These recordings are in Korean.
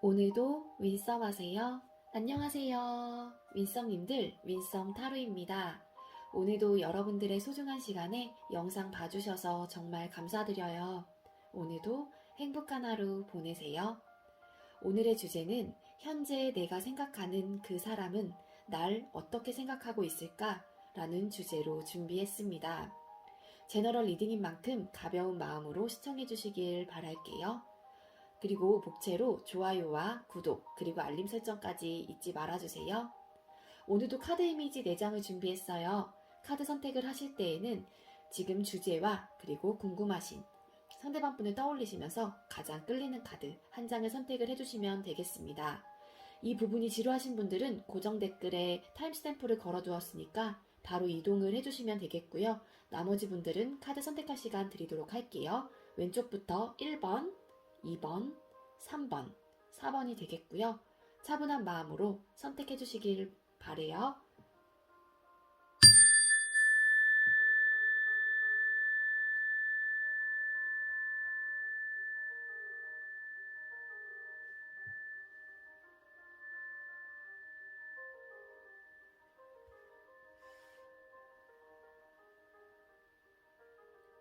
오늘도 윈썸 하세요. 안녕하세요. 윈썸님들, 윈썸 타로입니다. 오늘도 여러분들의 소중한 시간에 영상 봐주셔서 정말 감사드려요. 오늘도 행복한 하루 보내세요. 오늘의 주제는 현재 내가 생각하는 그 사람은 날 어떻게 생각하고 있을까? 라는 주제로 준비했습니다. 제너럴 리딩인 만큼 가벼운 마음으로 시청해 주시길 바랄게요. 그리고 복채로 좋아요와 구독 그리고 알림 설정까지 잊지 말아주세요. 오늘도 카드 이미지 4장을 준비했어요. 카드 선택을 하실 때에는 지금 주제와 그리고 궁금하신 상대방 분을 떠올리시면서 가장 끌리는 카드 한 장을 선택을 해주시면 되겠습니다. 이 부분이 지루하신 분들은 고정 댓글에 타임스탬프를 걸어두었으니까 바로 이동을 해주시면 되겠고요. 나머지 분들은 카드 선택할 시간 드리도록 할게요. 왼쪽부터 1번, 2번, 3번, 4번이 되겠고요. 차분한 마음으로 선택해 주시길 바래요.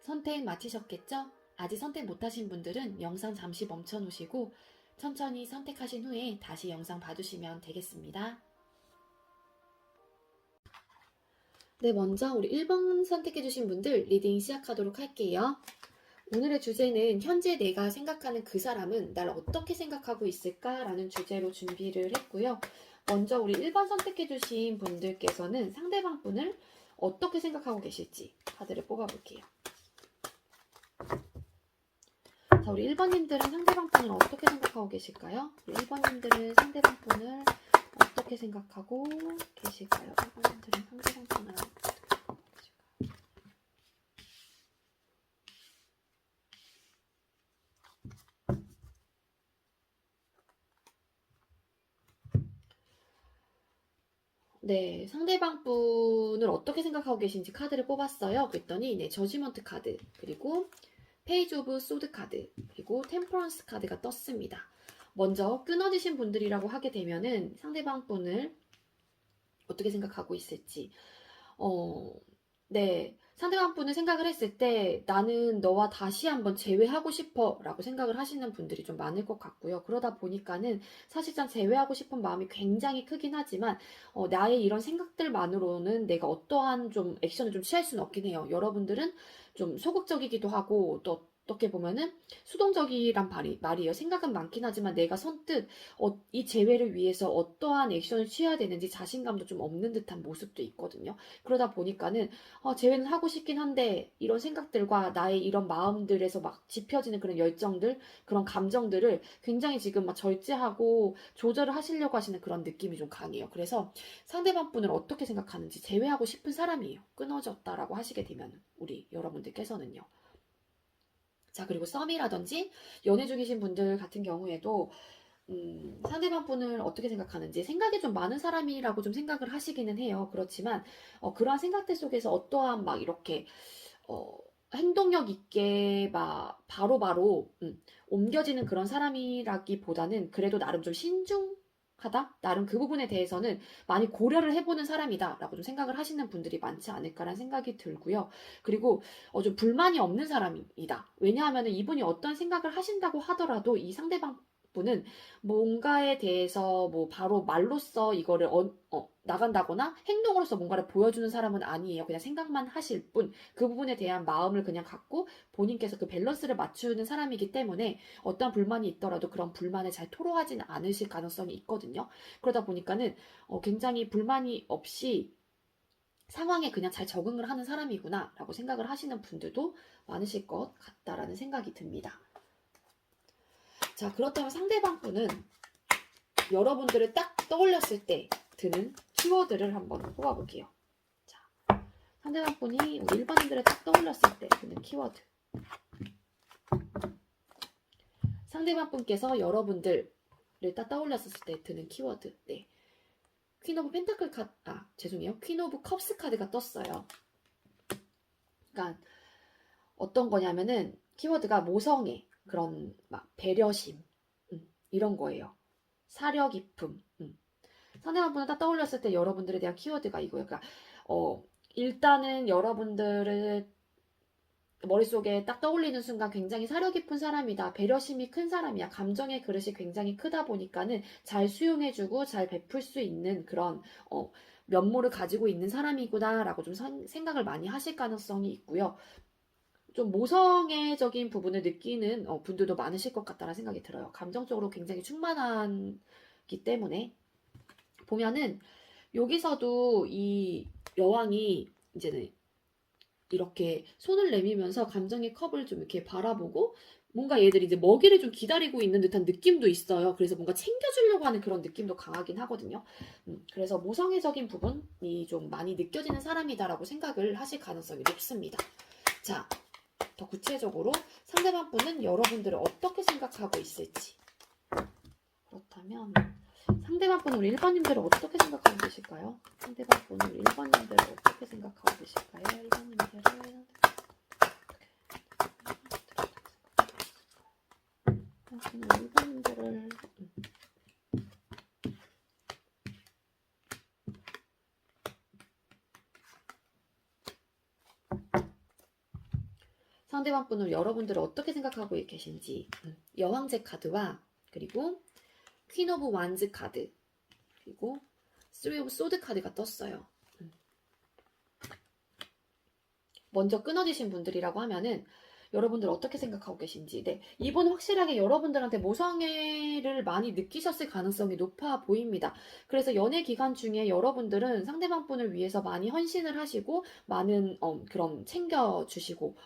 선택 마치셨겠죠? 아직 선택 못하신 분들은 영상 잠시 멈춰 놓으시고 천천히 선택하신 후에 다시 영상 봐주시면 되겠습니다. 네, 먼저 우리 1번 선택해주신 분들 리딩 시작하도록 할게요. 오늘의 주제는 현재 내가 생각하는 그 사람은 날 어떻게 생각하고 있을까라는 주제로 준비를 했고요. 먼저 우리 1번 선택해주신 분들께서는 상대방 분을 어떻게 생각하고 계실지 카드를 뽑아볼게요. 자, 우리 1번님들은 상대방 분을 어떻게 생각하고 계실까요? 우리 1번님들은 상대방 분을 어떻게 생각하고 계실까요? 1번님들은 상대방 분을 어떻게 생각하고 계실까요? 네, 상대방 분을 어떻게 생각하고 계신지 카드를 뽑았어요. 그랬더니 네, 저지먼트 카드, 그리고 페이지 오브 소드 카드, 그리고 템퍼런스 카드가 떴습니다. 먼저 끊어지신 분들이라고 하게 되면은 상대방 분을 어떻게 생각하고 있을지 네, 상대방 분을 생각을 했을 때 나는 너와 다시 한번 재회하고 싶어 라고 생각을 하시는 분들이 좀 많을 것 같고요. 그러다 보니까는 사실상 재회하고 싶은 마음이 굉장히 크긴 하지만 나의 이런 생각들만으로는 내가 어떠한 좀 액션을 좀 취할 수는 없긴 해요. 여러분들은 좀 소극적이기도 하고 또 어떻게 보면은 수동적이란 말이에요. 생각은 많긴 하지만 내가 선뜻 이 재회를 위해서 어떠한 액션을 취해야 되는지 자신감도 좀 없는 듯한 모습도 있거든요. 그러다 보니까는 재회는 하고 싶긴 한데 이런 생각들과 나의 이런 마음들에서 막 짚혀지는 그런 열정들, 그런 감정들을 굉장히 지금 막 절제하고 조절을 하시려고 하시는 그런 느낌이 좀 강해요. 그래서 상대방 분을 어떻게 생각하는지 재회하고 싶은 사람이에요. 끊어졌다라고 하시게 되면 우리 여러분들께서는요. 자, 그리고 썸이라든지 연애 중이신 분들 같은 경우에도 상대방 분을 어떻게 생각하는지 생각이 좀 많은 사람이라고 좀 생각을 하시기는 해요. 그렇지만 그러한 생각들 속에서 어떠한 막 이렇게 어, 행동력 있게 막 바로바로 옮겨지는 그런 사람이라기보다는 그래도 나름 좀 신중하다? 나름 그 부분에 대해서는 많이 고려를 해보는 사람이다 라고 좀 생각을 하시는 분들이 많지 않을까라는 생각이 들고요. 그리고 좀 불만이 없는 사람이다. 왜냐하면 이분이 어떤 생각을 하신다고 하더라도 이 상대방 분은 뭔가에 대해서 뭐 바로 말로써 이거를 나간다거나 행동으로서 뭔가를 보여주는 사람은 아니에요. 그냥 생각만 하실 뿐. 그 부분에 대한 마음을 그냥 갖고 본인께서 그 밸런스를 맞추는 사람이기 때문에 어떠한 불만이 있더라도 그런 불만을 잘 토로하지는 않으실 가능성이 있거든요. 그러다 보니까는 굉장히 불만이 없이 상황에 그냥 잘 적응을 하는 사람이구나 라고 생각을 하시는 분들도 많으실 것 같다라는 생각이 듭니다. 자, 그렇다면 상대방 분은 여러분들을 딱 떠올렸을 때 드는 키워드를 한번 뽑아볼게요. 자, 상대방 분이 우리 일반인들을 딱 떠올렸을 때 드는 키워드. 상대방 분께서 여러분들을 딱 떠올렸을 때 드는 키워드. 네. 퀸 오브 펜타클 카드, 죄송해요. 퀸 오브 컵스 카드가 떴어요. 그러니까 어떤 거냐면은 키워드가 모성애, 그런 막 배려심, 이런 거예요. 사려 깊음. 상대방 분을 딱 떠올렸을 때 여러분들에 대한 키워드가 이거예요. 그러니까 일단은 여러분들을 머릿속에 딱 떠올리는 순간 굉장히 사려 깊은 사람이다. 배려심이 큰 사람이야. 감정의 그릇이 굉장히 크다 보니까는 잘 수용해주고 잘 베풀 수 있는 그런 면모를 가지고 있는 사람이구나라고 좀 생각을 많이 하실 가능성이 있고요. 좀 모성애적인 부분을 느끼는 분들도 많으실 것 같다는 생각이 들어요. 감정적으로 굉장히 충만하기 때문에 보면은 여기서도 이 여왕이 이제는 이렇게 손을 내밀면서 감정의 컵을 좀 이렇게 바라보고 뭔가 얘들이 이제 먹이를 좀 기다리고 있는 듯한 느낌도 있어요. 그래서 뭔가 챙겨주려고 하는 그런 느낌도 강하긴 하거든요. 그래서 모성애적인 부분이 좀 많이 느껴지는 사람이다라고 생각을 하실 가능성이 높습니다. 자, 더 구체적으로 상대방 분은 여러분들을 어떻게 생각하고 있을지. 그렇다면 상대방 분은 우리 1번님들을 어떻게 생각하고 계실까요? 상대방 분은 우리 1번님들을 어떻게 생각하고 계실까요? 1번님들을 상대방 분은 여러분들을 어떻게 생각하고 계신지. 여왕제 카드와 그리고 퀸 오브 완즈 카드 그리고 3 오브 소드 카드가 떴어요. 먼저 끊어지신 분들이라고 하면은 여러분들 어떻게 생각하고 계신지. 네, 이분 확실하게 여러분들한테 모성애를 많이 느끼셨을 가능성이 높아 보입니다. 그래서 연애 기간 중에 여러분들은 상대방 분을 위해서 많이 헌신을 하시고 많은 그런 챙겨주시고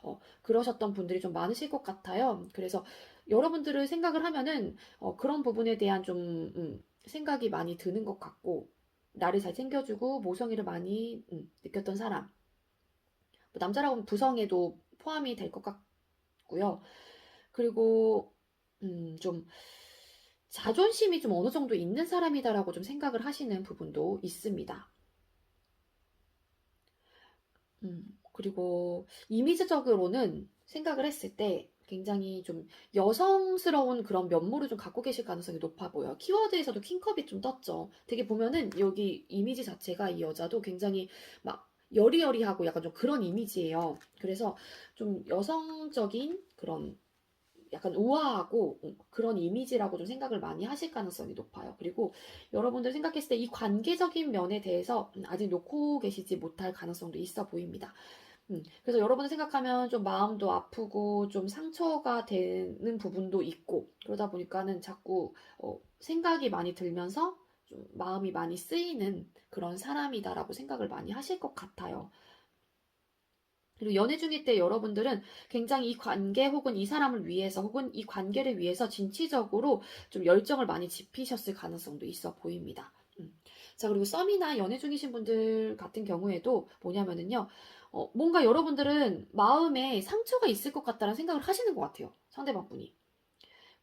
그러셨던 분들이 좀 많으실 것 같아요. 그래서 여러분들을 생각을 하면은 그런 부분에 대한 좀 생각이 많이 드는 것 같고 나를 잘 챙겨주고 모성애를 많이 느꼈던 사람. 남자라고 하면 부성애도 포함이 될 것 같고요. 그리고 좀 자존심이 좀 어느 정도 있는 사람이다라고 좀 생각을 하시는 부분도 있습니다. 그리고 이미지적으로는 생각을 했을 때 굉장히 좀 여성스러운 그런 면모를 좀 갖고 계실 가능성이 높아 보여요. 키워드에서도 킹컵이 좀 떴죠. 되게 보면은 여기 이미지 자체가 이 여자도 굉장히 막 여리여리하고 약간 좀 그런 이미지예요. 그래서 좀 여성적인 그런 약간 우아하고 그런 이미지라고 좀 생각을 많이 하실 가능성이 높아요. 그리고 여러분들 생각했을 때 이 관계적인 면에 대해서 아직 놓고 계시지 못할 가능성도 있어 보입니다. 그래서 여러분들 생각하면 좀 마음도 아프고 좀 상처가 되는 부분도 있고 그러다 보니까는 자꾸 생각이 많이 들면서 좀 마음이 많이 쓰이는 그런 사람이다라고 생각을 많이 하실 것 같아요. 그리고 연애 중일 때 여러분들은 굉장히 이 관계 혹은 이 사람을 위해서 혹은 이 관계를 위해서 진취적으로 좀 열정을 많이 지피셨을 가능성도 있어 보입니다. 자, 그리고 썸이나 연애 중이신 분들 같은 경우에도 뭐냐면은요, 뭔가 여러분들은 마음에 상처가 있을 것 같다는 생각을 하시는 것 같아요. 상대방 분이.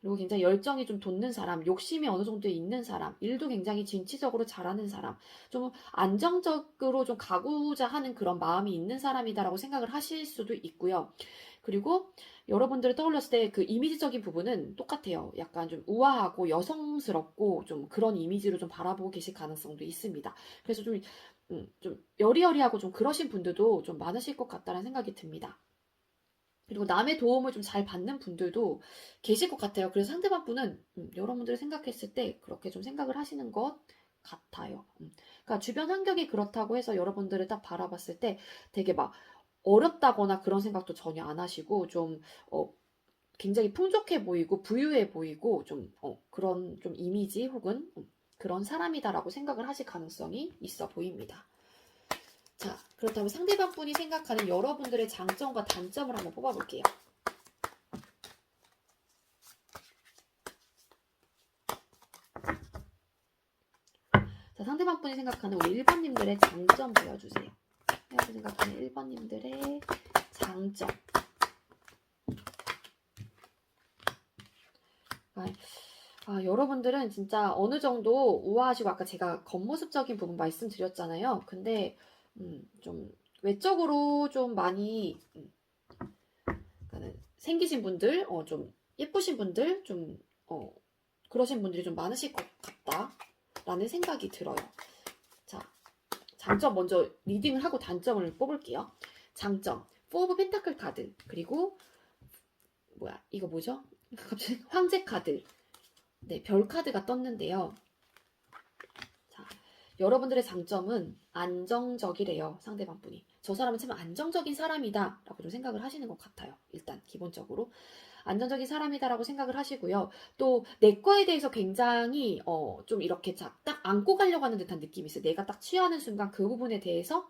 그리고 굉장히 열정이 좀 돋는 사람, 욕심이 어느 정도 있는 사람, 일도 굉장히 진취적으로 잘하는 사람, 좀 안정적으로 좀 가고자 하는 그런 마음이 있는 사람이다라고 생각을 하실 수도 있고요. 그리고 여러분들을 떠올렸을 때 그 이미지적인 부분은 똑같아요. 약간 좀 우아하고 여성스럽고 좀 그런 이미지로 좀 바라보고 계실 가능성도 있습니다. 그래서 좀 여리여리하고 좀 그러신 분들도 좀 많으실 것 같다는 생각이 듭니다. 그리고 남의 도움을 좀 잘 받는 분들도 계실 것 같아요. 그래서 상대방 분은 여러분들이 생각했을 때 그렇게 좀 생각을 하시는 것 같아요. 그러니까 주변 환경이 그렇다고 해서 여러분들을 딱 바라봤을 때 되게 막 어렵다거나 그런 생각도 전혀 안 하시고 좀 굉장히 풍족해 보이고 부유해 보이고 좀 그런 좀 이미지 혹은 그런 사람이다라고 생각을 하실 가능성이 있어 보입니다. 자, 그렇다면 상대방 분이 생각하는 여러분들의 장점과 단점을 한번 뽑아볼게요. 자, 상대방 분이 생각하는 우리 1번님들의 장점 보여주세요. 상대방 생각하는 1번님들의 장점. 여러분들은 진짜 어느 정도 우아하시고 아까 제가 겉모습적인 부분 말씀드렸잖아요. 근데 좀 외적으로 좀 많이 생기신 분들, 좀 예쁘신 분들, 좀 그러신 분들이 좀 많으실 것 같다라는 생각이 들어요. 자, 장점 먼저 리딩을 하고 단점을 뽑을게요. 장점, 4 오브 펜타클 카드, 그리고 이거 뭐죠? 갑자기 황제 카드, 네, 별 카드가 떴는데요. 자, 여러분들의 장점은 안정적이래요. 상대방 분이. 저 사람은 참 안정적인 사람이다 라고 좀 생각을 하시는 것 같아요. 일단 기본적으로 안정적인 사람이다라고 생각을 하시고요. 또 내 거에 대해서 굉장히 좀 이렇게 딱 안고 가려고 하는 듯한 느낌이 있어요. 내가 딱 취하는 순간 그 부분에 대해서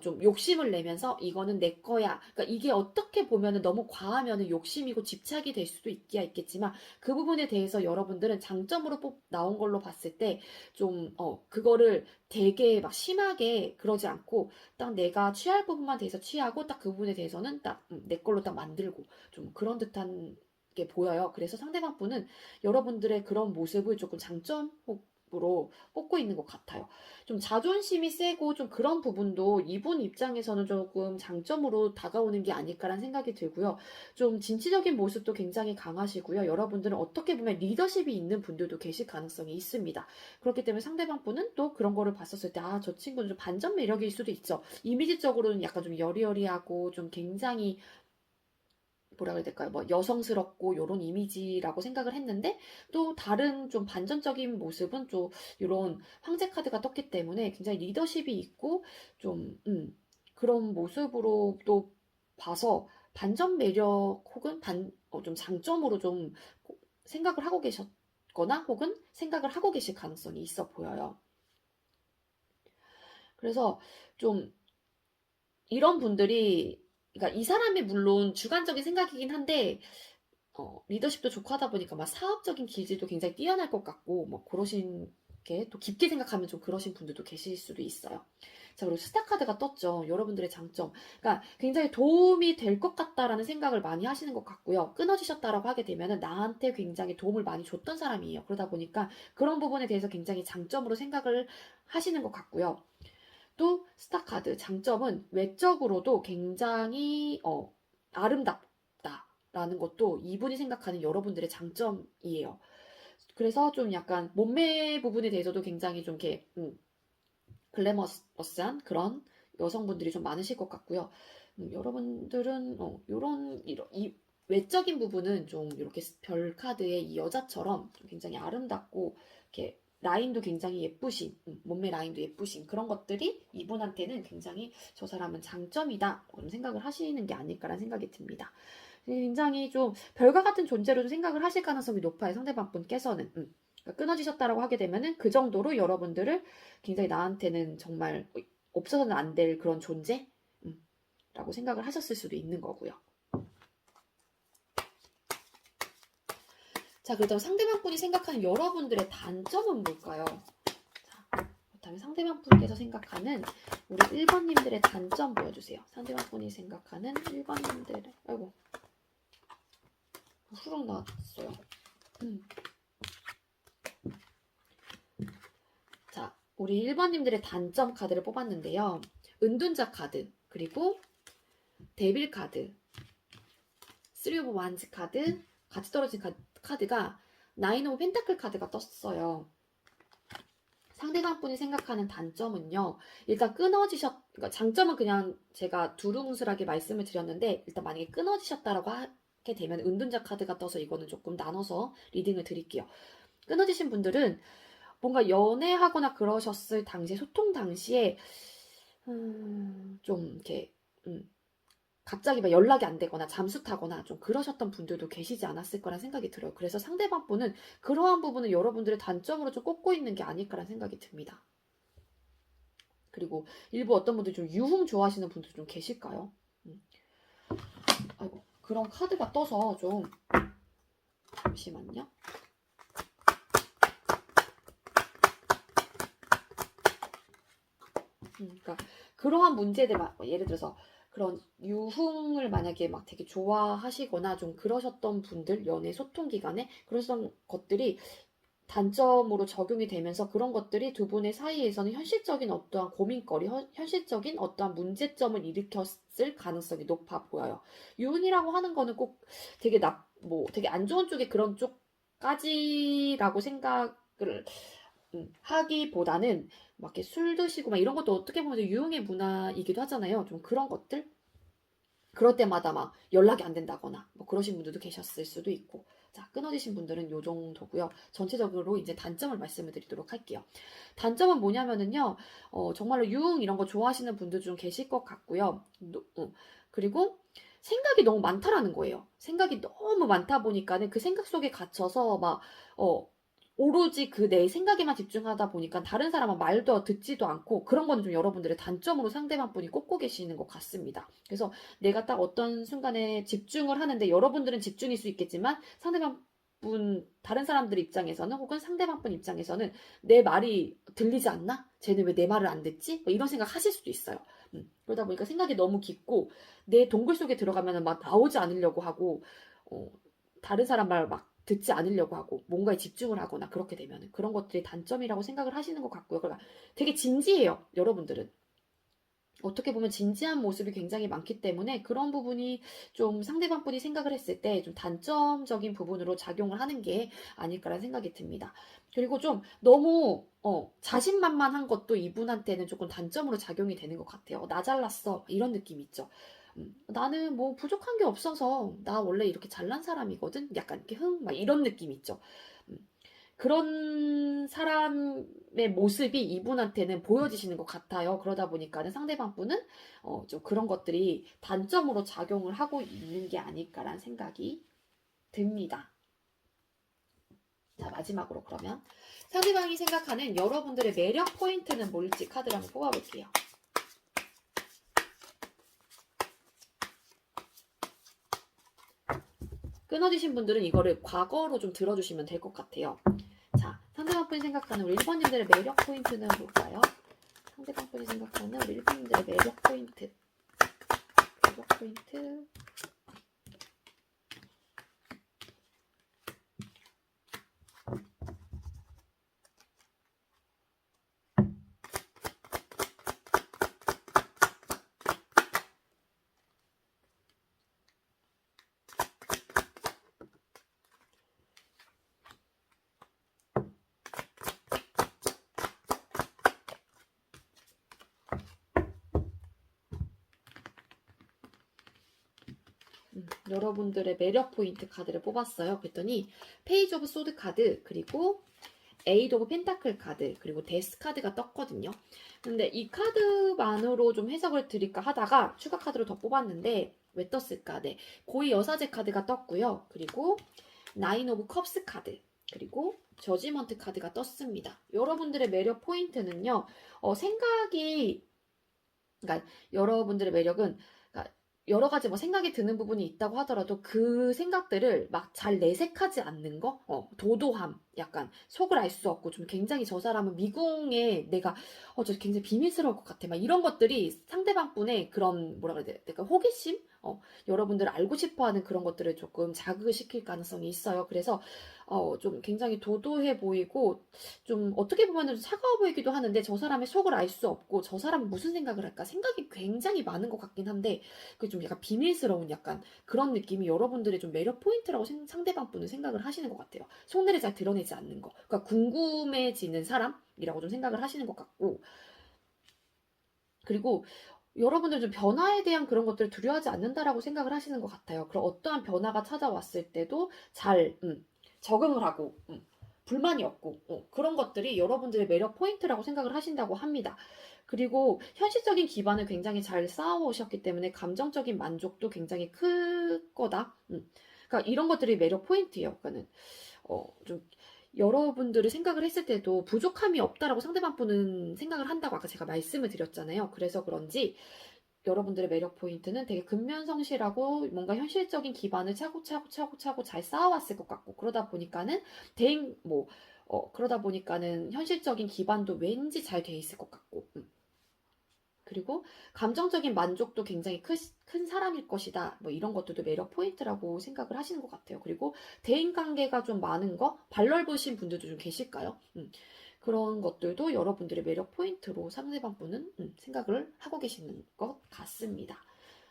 좀 욕심을 내면서 이거는 내 거야. 그러니까 이게 어떻게 보면은 너무 과하면은 욕심이고 집착이 될 수도 있겠지만 그 부분에 대해서 여러분들은 장점으로 나온 걸로 봤을 때 좀 그거를 되게 막 심하게 그러지 않고 딱 내가 취할 부분만 대해서 취하고 딱 그 부분에 대해서는 딱 내 걸로 딱 만들고 좀 그런 듯한 게 보여요. 그래서 상대방 분은 여러분들의 그런 모습을 조금 장점으로 꼽고 있는 것 같아요. 좀 자존심이 세고 좀 그런 부분도 이분 입장에서는 조금 장점으로 다가오는 게 아닐까라는 생각이 들고요. 좀 진취적인 모습도 굉장히 강하시고요. 여러분들은 어떻게 보면 리더십이 있는 분들도 계실 가능성이 있습니다. 그렇기 때문에 상대방 분은 또 그런 거를 봤었을 때 저 친구는 좀 반전 매력일 수도 있죠. 이미지적으로는 약간 좀 여리여리하고 좀 굉장히 뭐라 그래야 될까요? 여성스럽고 요런 이미지라고 생각을 했는데 또 다른 좀 반전적인 모습은 좀 요런 황제 카드가 떴기 때문에 굉장히 리더십이 있고 좀 그런 모습으로 또 봐서 반전 매력 혹은 좀 장점으로 좀 생각을 하고 계셨거나 혹은 생각을 하고 계실 가능성이 있어 보여요. 그래서 좀 이런 분들이 그러니까 이 사람이 물론 주관적인 생각이긴 한데 리더십도 좋고 하다 보니까 막 사업적인 기질도 굉장히 뛰어날 것 같고 뭐 그러신 게 또 깊게 생각하면 좀 그러신 분들도 계실 수도 있어요. 자, 그리고 스타 카드가 떴죠. 여러분들의 장점. 그러니까 굉장히 도움이 될 것 같다라는 생각을 많이 하시는 것 같고요. 끊어지셨다라고 하게 되면은 나한테 굉장히 도움을 많이 줬던 사람이에요. 그러다 보니까 그런 부분에 대해서 굉장히 장점으로 생각을 하시는 것 같고요. 또 스타 카드 장점은 외적으로도 굉장히 아름답다라는 것도 이분이 생각하는 여러분들의 장점이에요. 그래서 좀 약간 몸매 부분에 대해서도 굉장히 좀 이렇게 글래머러스한 그런 여성분들이 좀 많으실 것 같고요. 여러분들은 이 외적인 부분은 좀 이렇게 별 카드의 이 여자처럼 좀 굉장히 아름답고 이렇게 라인도 굉장히 예쁘신, 몸매 라인도 예쁘신 그런 것들이 이분한테는 굉장히 저 사람은 장점이다 그런 생각을 하시는 게 아닐까라는 생각이 듭니다. 굉장히 좀 별과 같은 존재로 생각을 하실 가능성이 높아요. 상대방 분께서는. 그러니까 끊어지셨다라고 하게 되면은 그 정도로 여러분들을 굉장히 나한테는 정말 없어서는 안 될 그런 존재? 라고 생각을 하셨을 수도 있는 거고요. 자, 그렇다면 상대방 분이 생각하는 여러분들의 단점은 뭘까요? 자, 그렇다면 상대방 분께서 생각하는 우리 1번님들의 단점 보여주세요. 상대방 분이 생각하는 1번님들의 아이고 후룩 나왔어요. 자, 우리 1번님들의 단점 카드를 뽑았는데요. 은둔자 카드, 그리고 데빌 카드, 3 오브 완즈 카드, 같이 떨어진 카드가 9 오브 펜타클 카드가 떴어요. 상대방 분이 생각하는 단점은요. 일단 그러니까 장점은 그냥 제가 두루뭉술하게 말씀을 드렸는데 일단 만약에 끊어지셨다라고 하게 되면 은둔자 카드가 떠서 이거는 조금 나눠서 리딩을 드릴게요. 끊어지신 분들은 뭔가 연애하거나 그러셨을 당시에 소통 당시에 좀 이렇게 갑자기 막 연락이 안 되거나 잠수 타거나 좀 그러셨던 분들도 계시지 않았을 거란 생각이 들어요. 그래서 상대방 분은 그러한 부분을 여러분들의 단점으로 좀 꼽고 있는 게 아닐까라는 생각이 듭니다. 그리고 일부 어떤 분들이 좀 유흥 좋아하시는 분들 좀 계실까요? 아이고, 그런 카드가 떠서 좀 잠시만요. 그러니까 그러한 문제들 예를 들어서 그런 유흥을 만약에 막 되게 좋아하시거나 좀 그러셨던 분들 연애 소통 기간에 그런 것들이 단점으로 적용이 되면서 그런 것들이 두 분의 사이에서는 현실적인 어떠한 고민거리, 현실적인 어떠한 문제점을 일으켰을 가능성이 높아 보여요. 유흥이라고 하는 거는 꼭 되게 되게 안 좋은 쪽에 그런 쪽 까지라고 생각을 하기보다는 막 이렇게 술 드시고 막 이런 것도 어떻게 보면 유흥의 문화이기도 하잖아요. 좀 그런 것들. 그럴 때마다 막 연락이 안 된다거나 뭐 그러신 분들도 계셨을 수도 있고. 자, 끊어지신 분들은 요 정도고요. 전체적으로 이제 단점을 말씀을 드리도록 할게요. 단점은 뭐냐면은요, 정말로 유흥 이런 거 좋아하시는 분들 좀 계실 것 같고요. 그리고 생각이 너무 많다라는 거예요. 생각이 너무 많다 보니까는 그 생각 속에 갇혀서 막, 오로지 그 내 생각에만 집중하다 보니까 다른 사람은 말도 듣지도 않고 그런 거는 좀 여러분들의 단점으로 상대방 분이 꼽고 계시는 것 같습니다. 그래서 내가 딱 어떤 순간에 집중을 하는데 여러분들은 집중일 수 있겠지만 상대방 분, 다른 사람들 입장에서는 혹은 상대방 분 입장에서는 내 말이 들리지 않나? 쟤는 왜 내 말을 안 듣지? 뭐 이런 생각 하실 수도 있어요. 그러다 보니까 생각이 너무 깊고 내 동굴 속에 들어가면 막 나오지 않으려고 하고 어, 다른 사람 말 막 듣지 않으려고 하고 뭔가에 집중을 하거나 그렇게 되면 그런 것들이 단점이라고 생각을 하시는 것 같고요. 그러니까 되게 진지해요. 여러분들은. 어떻게 보면 진지한 모습이 굉장히 많기 때문에 그런 부분이 좀 상대방 분이 생각을 했을 때 좀 단점적인 부분으로 작용을 하는 게 아닐까라는 생각이 듭니다. 그리고 좀 너무 자신만만한 것도 이분한테는 조금 단점으로 작용이 되는 것 같아요. 나 잘났어 이런 느낌 있죠. 나는 뭐 부족한 게 없어서 나 원래 이렇게 잘난 사람이거든. 약간 이렇게 막 이런 느낌 있죠. 음, 그런 사람의 모습이 이분한테는 보여지시는 것 같아요. 그러다 보니까는 상대방 분은 좀 그런 것들이 단점으로 작용을 하고 있는 게 아닐까라는 생각이 듭니다. 자, 마지막으로 그러면 상대방이 생각하는 여러분들의 매력 포인트는 뭘지 카드를 한번 뽑아볼게요. 끊어지신 분들은 이거를 과거로 좀 들어주시면 될 것 같아요. 자, 상대방 분이 생각하는 우리 1번님들의 매력 포인트는 뭘까요? 상대방 분이 생각하는 우리 1번님들의 매력 포인트. 매력 포인트. 여러분들의 매력 포인트 카드를 뽑았어요. 그랬더니 페이지 오브 소드 카드, 그리고 에이드 오브 펜타클 카드, 그리고 데스 카드가 떴거든요. 근데 이 카드만으로 좀 해석을 드릴까 하다가 추가 카드로 더 뽑았는데 왜 떴을까? 네, 고위 여사제 카드가 떴고요. 그리고 나인 오브 컵스 카드, 그리고 저지먼트 카드가 떴습니다. 여러분들의 매력 포인트는요. 생각이, 그러니까 여러분들의 매력은, 그러니까 여러 가지 뭐 생각이 드는 부분이 있다고 하더라도 그 생각들을 막 잘 내색하지 않는 거, 도도함, 약간 속을 알 수 없고 좀 굉장히 저 사람은 미궁에 내가 저 굉장히 비밀스러울 것 같아, 막 이런 것들이 상대방 분의 그런 뭐라 그래야 돼, 약간 호기심, 여러분들 알고 싶어하는 그런 것들을 조금 자극시킬 가능성이 있어요. 그래서 좀 굉장히 도도해 보이고 좀 어떻게 보면 차가워 보이기도 하는데 저 사람의 속을 알 수 없고 저 사람은 무슨 생각을 할까 생각이 굉장히 많은 것 같긴 한데 그 좀 약간 비밀스러운 약간 그런 느낌이 여러분들의 좀 매력 포인트라고 상대방 분은 생각을 하시는 것 같아요. 속내를 잘 드러내지 않는 거. 그러니까 궁금해지는 사람이라고 좀 생각을 하시는 것 같고, 그리고 여러분들 좀 변화에 대한 그런 것들을 두려워하지 않는다라고 생각을 하시는 것 같아요. 그럼 어떠한 변화가 찾아왔을 때도 잘 적응을 하고 불만이 없고 그런 것들이 여러분들의 매력 포인트라고 생각을 하신다고 합니다. 그리고 현실적인 기반을 굉장히 잘 쌓아오셨기 때문에 감정적인 만족도 굉장히 클 거다. 그러니까 이런 것들이 매력 포인트예요. 그러니까는 좀 여러분들이 생각을 했을 때도 부족함이 없다라고 상대방 분은 생각을 한다고 아까 제가 말씀을 드렸잖아요. 그래서 그런지 여러분들의 매력 포인트는 되게 근면성실하고 뭔가 현실적인 기반을 차곡차곡 잘 쌓아왔을 것 같고 그러다 보니까는 그러다 보니까는 현실적인 기반도 왠지 잘 돼 있을 것 같고 그리고 감정적인 만족도 굉장히 큰 사람일 것이다. 뭐 이런 것들도 매력 포인트라고 생각을 하시는 것 같아요. 그리고 대인관계가 좀 많은 거, 발 넓으신 분들도 좀 계실까요? 그런 것들도 여러분들의 매력 포인트로 상대방 분은 생각을 하고 계시는 것 같습니다.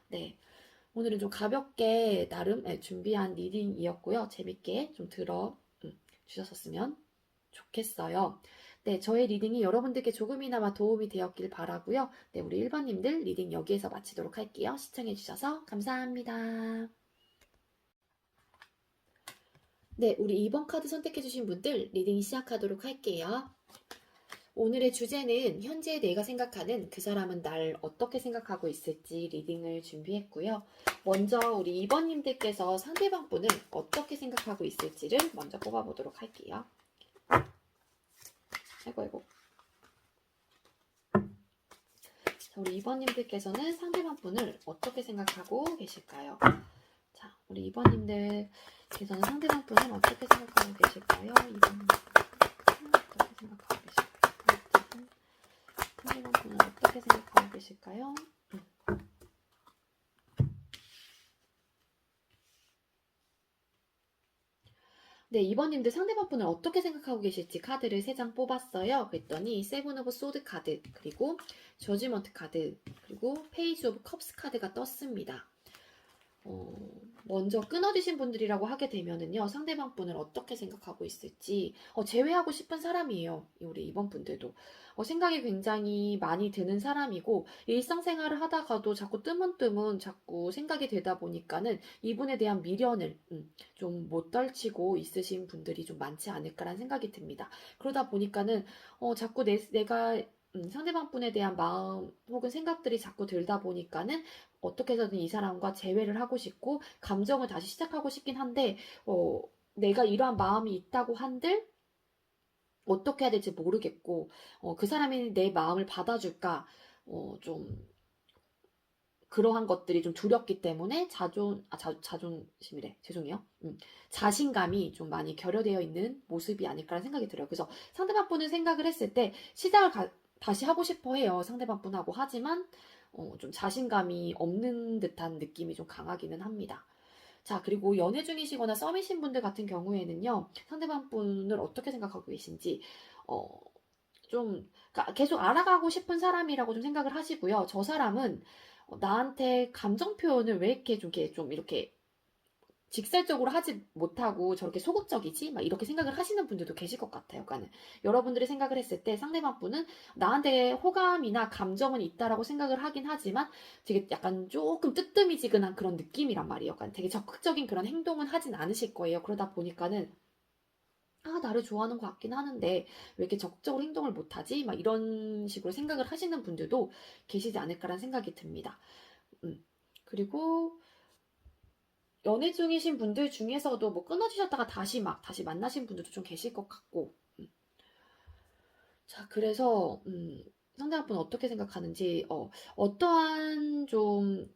네. 오늘은 좀 가볍게 나름 준비한 리딩이었고요. 재밌게 좀 주셨었으면 좋겠어요. 네, 저의 리딩이 여러분들께 조금이나마 도움이 되었길 바라고요. 네, 우리 1번님들 리딩 여기에서 마치도록 할게요. 시청해주셔서 감사합니다. 네, 우리 2번 카드 선택해주신 분들 리딩 시작하도록 할게요. 오늘의 주제는 현재 내가 생각하는 그 사람은 날 어떻게 생각하고 있을지 리딩을 준비했고요. 먼저 우리 2번님들께서 상대방 분을 어떻게 생각하고 있을지를 먼저 뽑아보도록 할게요. 아이고. 자, 우리 2번님들께서는 상대방 분을 어떻게 생각하고 계실까요? 자, 우리 2번님들께서는 상대방 분을 어떻게 생각하고 계실까요? 2번님들 어떻게 생각하고 계실까요? 상대방 분을 어떻게 생각하고 계실까요? 네, 2번님들 상대방 분을 어떻게 생각하고 계실지 카드를 3장 뽑았어요. 그랬더니 세븐 오브 소드 카드, 그리고 저지먼트 카드, 그리고 페이지 오브 컵스 카드가 떴습니다. 먼저 끊어지신 분들이라고 하게 되면은요, 상대방 분을 어떻게 생각하고 있을지 제외하고 싶은 사람이에요. 우리 이번 분들도 생각이 굉장히 많이 드는 사람이고, 일상생활을 하다가도 자꾸 뜨문뜨문 자꾸 생각이 되다 보니까는 이분에 대한 미련을 좀 못 떨치고 있으신 분들이 좀 많지 않을까라는 생각이 듭니다. 그러다 보니까는 자꾸 내가 상대방 분에 대한 마음 혹은 생각들이 자꾸 들다 보니까는 어떻게 해서든 이 사람과 재회를 하고 싶고 감정을 다시 시작하고 싶긴 한데 내가 이러한 마음이 있다고 한들 어떻게 해야 될지 모르겠고 그 사람이 내 마음을 받아줄까 좀 그러한 것들이 좀 두렵기 때문에 자존심이래. 죄송해요. 자신감이 좀 많이 결여되어 있는 모습이 아닐까라는 생각이 들어요. 그래서 상대방 분을 생각을 했을 때 시작을 다시 하고 싶어 해요. 상대방 분하고. 하지만 좀 자신감이 없는 듯한 느낌이 좀 강하기는 합니다. 자, 그리고 연애 중이시거나 썸이신 분들 같은 경우에는요, 상대방 분을 어떻게 생각하고 계신지, 좀, 그러니까 계속 알아가고 싶은 사람이라고 좀 생각을 하시고요. 저 사람은 나한테 감정 표현을 왜 이렇게 좀 이렇게 직설적으로 하지 못하고 저렇게 소극적이지? 막 이렇게 생각을 하시는 분들도 계실 것 같아요. 그러니까 여러분들이 생각을 했을 때 상대방 분은 나한테 호감이나 감정은 있다라고 생각을 하긴 하지만 되게 약간 조금 뜨뜨미지근한 그런 느낌이란 말이에요. 그러니까 되게 적극적인 그런 행동은 하진 않으실 거예요. 그러다 보니까는 나를 좋아하는 것 같긴 하는데 왜 이렇게 적극적으로 행동을 못하지? 막 이런 식으로 생각을 하시는 분들도 계시지 않을까라는 생각이 듭니다. 그리고 연애 중이신 분들 중에서도 뭐 끊어지셨다가 다시 만나신 분들도 좀 계실 것 같고. 자, 그래서 상대방분 어떻게 생각하는지 어떠한 좀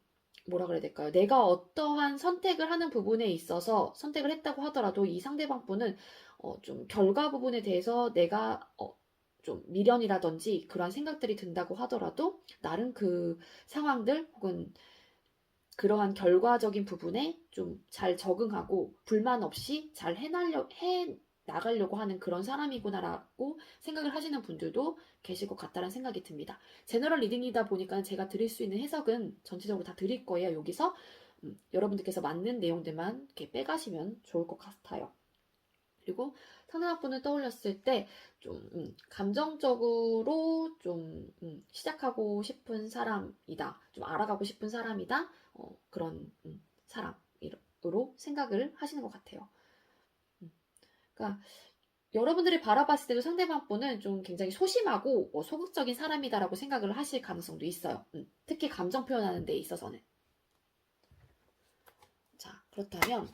뭐라 그래야 될까요? 내가 어떠한 선택을 하는 부분에 있어서 선택을 했다고 하더라도 이 상대방분은 좀 결과 부분에 대해서 내가 좀 미련이라든지 그러한 생각들이 든다고 하더라도 나름 그 상황들 혹은 그러한 결과적인 부분에 좀 잘 적응하고 불만 없이 잘 해 나가려고 하는 그런 사람이구나라고 생각을 하시는 분들도 계실 것 같다는 생각이 듭니다. 제너럴 리딩이다 보니까 제가 드릴 수 있는 해석은 전체적으로 다 드릴 거예요. 여기서 여러분들께서 맞는 내용들만 이렇게 빼가시면 좋을 것 같아요. 그리고 상대방분을 떠올렸을 때 좀 감정적으로 좀 시작하고 싶은 사람이다. 좀 알아가고 싶은 사람이다. 그런 사람으로 생각을 하시는 것 같아요. 그러니까 여러분들이 바라봤을 때도 상대방 분은 좀 굉장히 소심하고 소극적인 사람이다라고 생각을 하실 가능성도 있어요. 특히 감정 표현하는 데 있어서는. 자, 그렇다면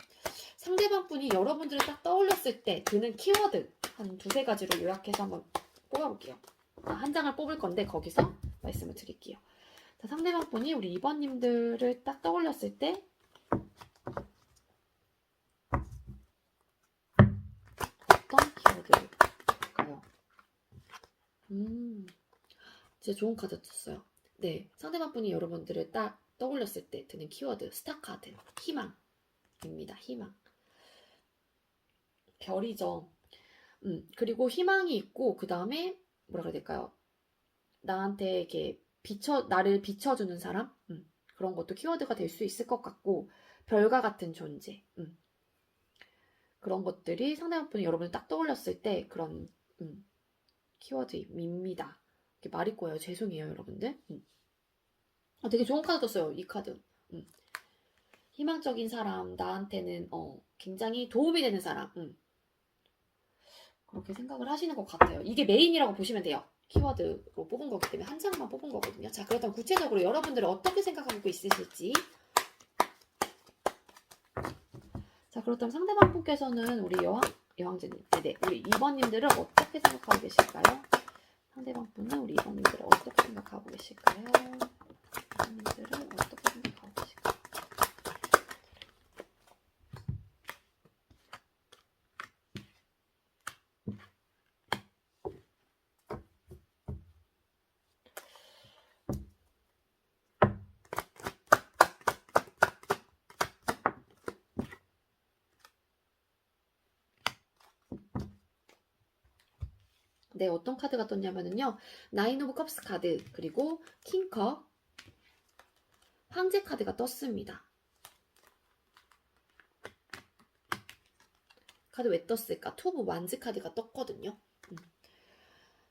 상대방 분이 여러분들을 딱 떠올렸을 때 드는 키워드 한 2-3가지로 요약해서 한번 뽑아볼게요. 한 장을 뽑을 건데 거기서 말씀을 드릴게요. 자, 상대방 분이 우리 2번님들을 딱 떠올렸을 때 어떤 키워드일까요? 진짜 좋은 카드 쳤어요. 네, 상대방 분이 여러분들을 딱 떠올렸을 때 드는 키워드 스타 카드 희망입니다. 희망. 별이죠. 그리고 희망이 있고 그 다음에 뭐라 그래야 될까요? 나한테 이렇게 나를 비춰주는 사람? 그런 것도 키워드가 될 수 있을 것 같고 별과 같은 존재. 그런 것들이 상대방 분이 여러분을 딱 떠올렸을 때 그런 키워드입니다. 이렇게 말이 꼬여요. 죄송해요, 여러분들. 되게 좋은 카드 떴어요, 이 카드. 희망적인 사람, 나한테는 굉장히 도움이 되는 사람. 그렇게 생각을 하시는 것 같아요. 이게 메인이라고 보시면 돼요. 키워드로 뽑은 거기 때문에 한 장만 뽑은 거거든요. 자, 그렇다면 구체적으로 여러분들은 어떻게 생각하고 있으실지. 자, 그렇다면 상대방 분께서는 우리 여왕제님, 네, 우리 2번님들은 어떻게 생각하고 계실까요? 상대방 분은 우리 2번님들은 어떻게 생각하고 계실까요? 2번님들은 어떻게 생각하고 계실까요? 네, 어떤 카드가 떴냐면요. 나인 오브 컵스 카드, 그리고 킹컵, 황제 카드가 떴습니다. 카드 왜 떴을까? 투 오브 완즈 카드가 떴거든요.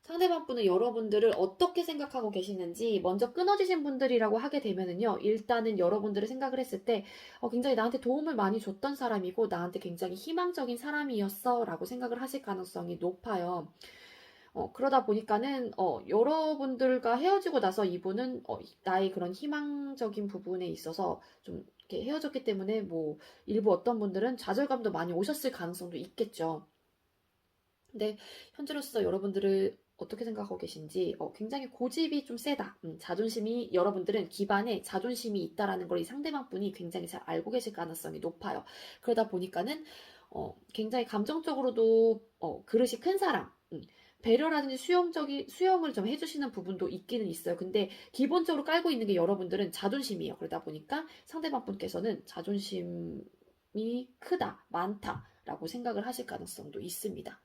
상대방 분은 여러분들을 어떻게 생각하고 계시는지 먼저 끊어지신 분들이라고 하게 되면은요. 일단은 여러분들을 생각을 했을 때 굉장히 나한테 도움을 많이 줬던 사람이고 나한테 굉장히 희망적인 사람이었어 라고 생각을 하실 가능성이 높아요. 그러다 보니까는 여러분들과 헤어지고 나서 이분은 나의 그런 희망적인 부분에 있어서 좀 이렇게 헤어졌기 때문에 뭐 일부 어떤 분들은 좌절감도 많이 오셨을 가능성도 있겠죠. 근데 현재로서 여러분들을 어떻게 생각하고 계신지 굉장히 고집이 좀 세다. 자존심이 여러분들은 기반에 자존심이 있다라는 걸 이 상대방 분이 굉장히 잘 알고 계실 가능성이 높아요. 그러다 보니까는 굉장히 감정적으로도 그릇이 큰 사람. 배려라든지 수용을 좀 해주시는 부분도 있기는 있어요. 근데 기본적으로 깔고 있는 게 여러분들은 자존심이에요. 그러다 보니까 상대방 분께서는 자존심이 크다, 많다라고 생각을 하실 가능성도 있습니다.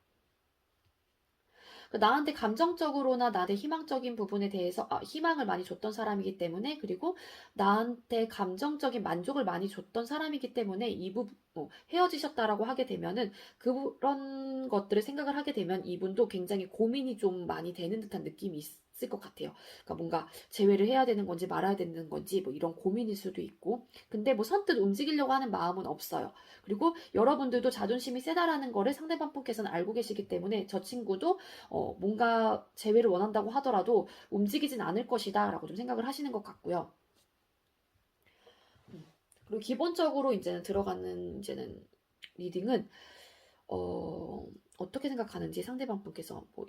나한테 감정적으로나 나한테 희망적인 부분에 대해서 희망을 많이 줬던 사람이기 때문에, 그리고 나한테 감정적인 만족을 많이 줬던 사람이기 때문에 이 부분 헤어지셨다라고 하게 되면은 그런 것들을 생각을 하게 되면 이분도 굉장히 고민이 좀 많이 되는 듯한 느낌이 있을 것 같아요. 그러니까 뭔가 재회를 해야 되는 건지 말아야 되는 건지 뭐 이런 고민일 수도 있고, 근데 뭐 선뜻 움직이려고 하는 마음은 없어요. 그리고 여러분들도 자존심이 세다라는 거를 상대방 분께서는 알고 계시기 때문에 저 친구도 뭔가 재회를 원한다고 하더라도 움직이진 않을 것이다 라고 좀 생각을 하시는 것 같고요. 그리고 기본적으로 이제는 들어가는 리딩은 어떻게 생각하는지 상대방 분께서 뭐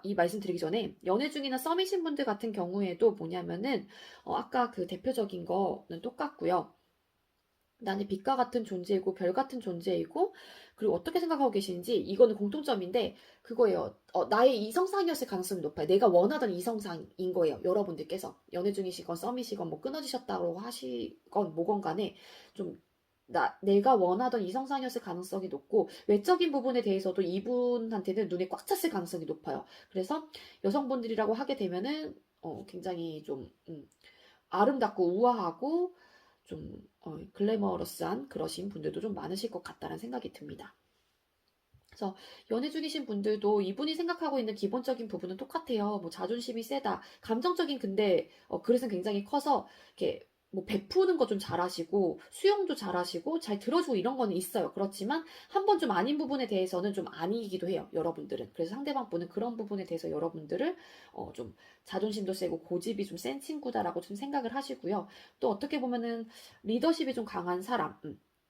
이 말씀드리기 전에 연애 중이나 썸이신 분들 같은 경우에도 뭐냐면은 아까 그 대표적인 거는 똑같고요. 나는 빛과 같은 존재이고 별 같은 존재이고, 그리고 어떻게 생각하고 계시는지 이거는 공통점인데 그거예요. 나의 이성상이었을 가능성이 높아요. 내가 원하던 이성상인 거예요. 여러분들께서 연애 중이시건 썸이시건 뭐 끊어지셨다고 하시건 뭐건 간에 좀 내가 원하던 이성상이었을 가능성이 높고, 외적인 부분에 대해서도 이분한테는 눈에 꽉 찼을 가능성이 높아요. 그래서 여성분들이라고 하게 되면은 굉장히 좀 아름답고 우아하고 좀 글래머러스한 그러신 분들도 좀 많으실 것 같다는 생각이 듭니다. 그래서 연애 중이신 분들도 이분이 생각하고 있는 기본적인 부분은 똑같아요. 뭐 자존심이 세다, 감정적인 근데 그릇은 굉장히 커서 이렇게 뭐 베푸는 거 좀 잘하시고 수용도 잘하시고 잘 들어주고 이런 거는 있어요. 그렇지만 한 번 좀 아닌 부분에 대해서는 좀 아니기도 해요. 여러분들은. 그래서 상대방 분은 그런 부분에 대해서 여러분들을 좀 자존심도 세고 고집이 좀 센 친구다라고 좀 생각을 하시고요. 또 어떻게 보면은 리더십이 좀 강한 사람.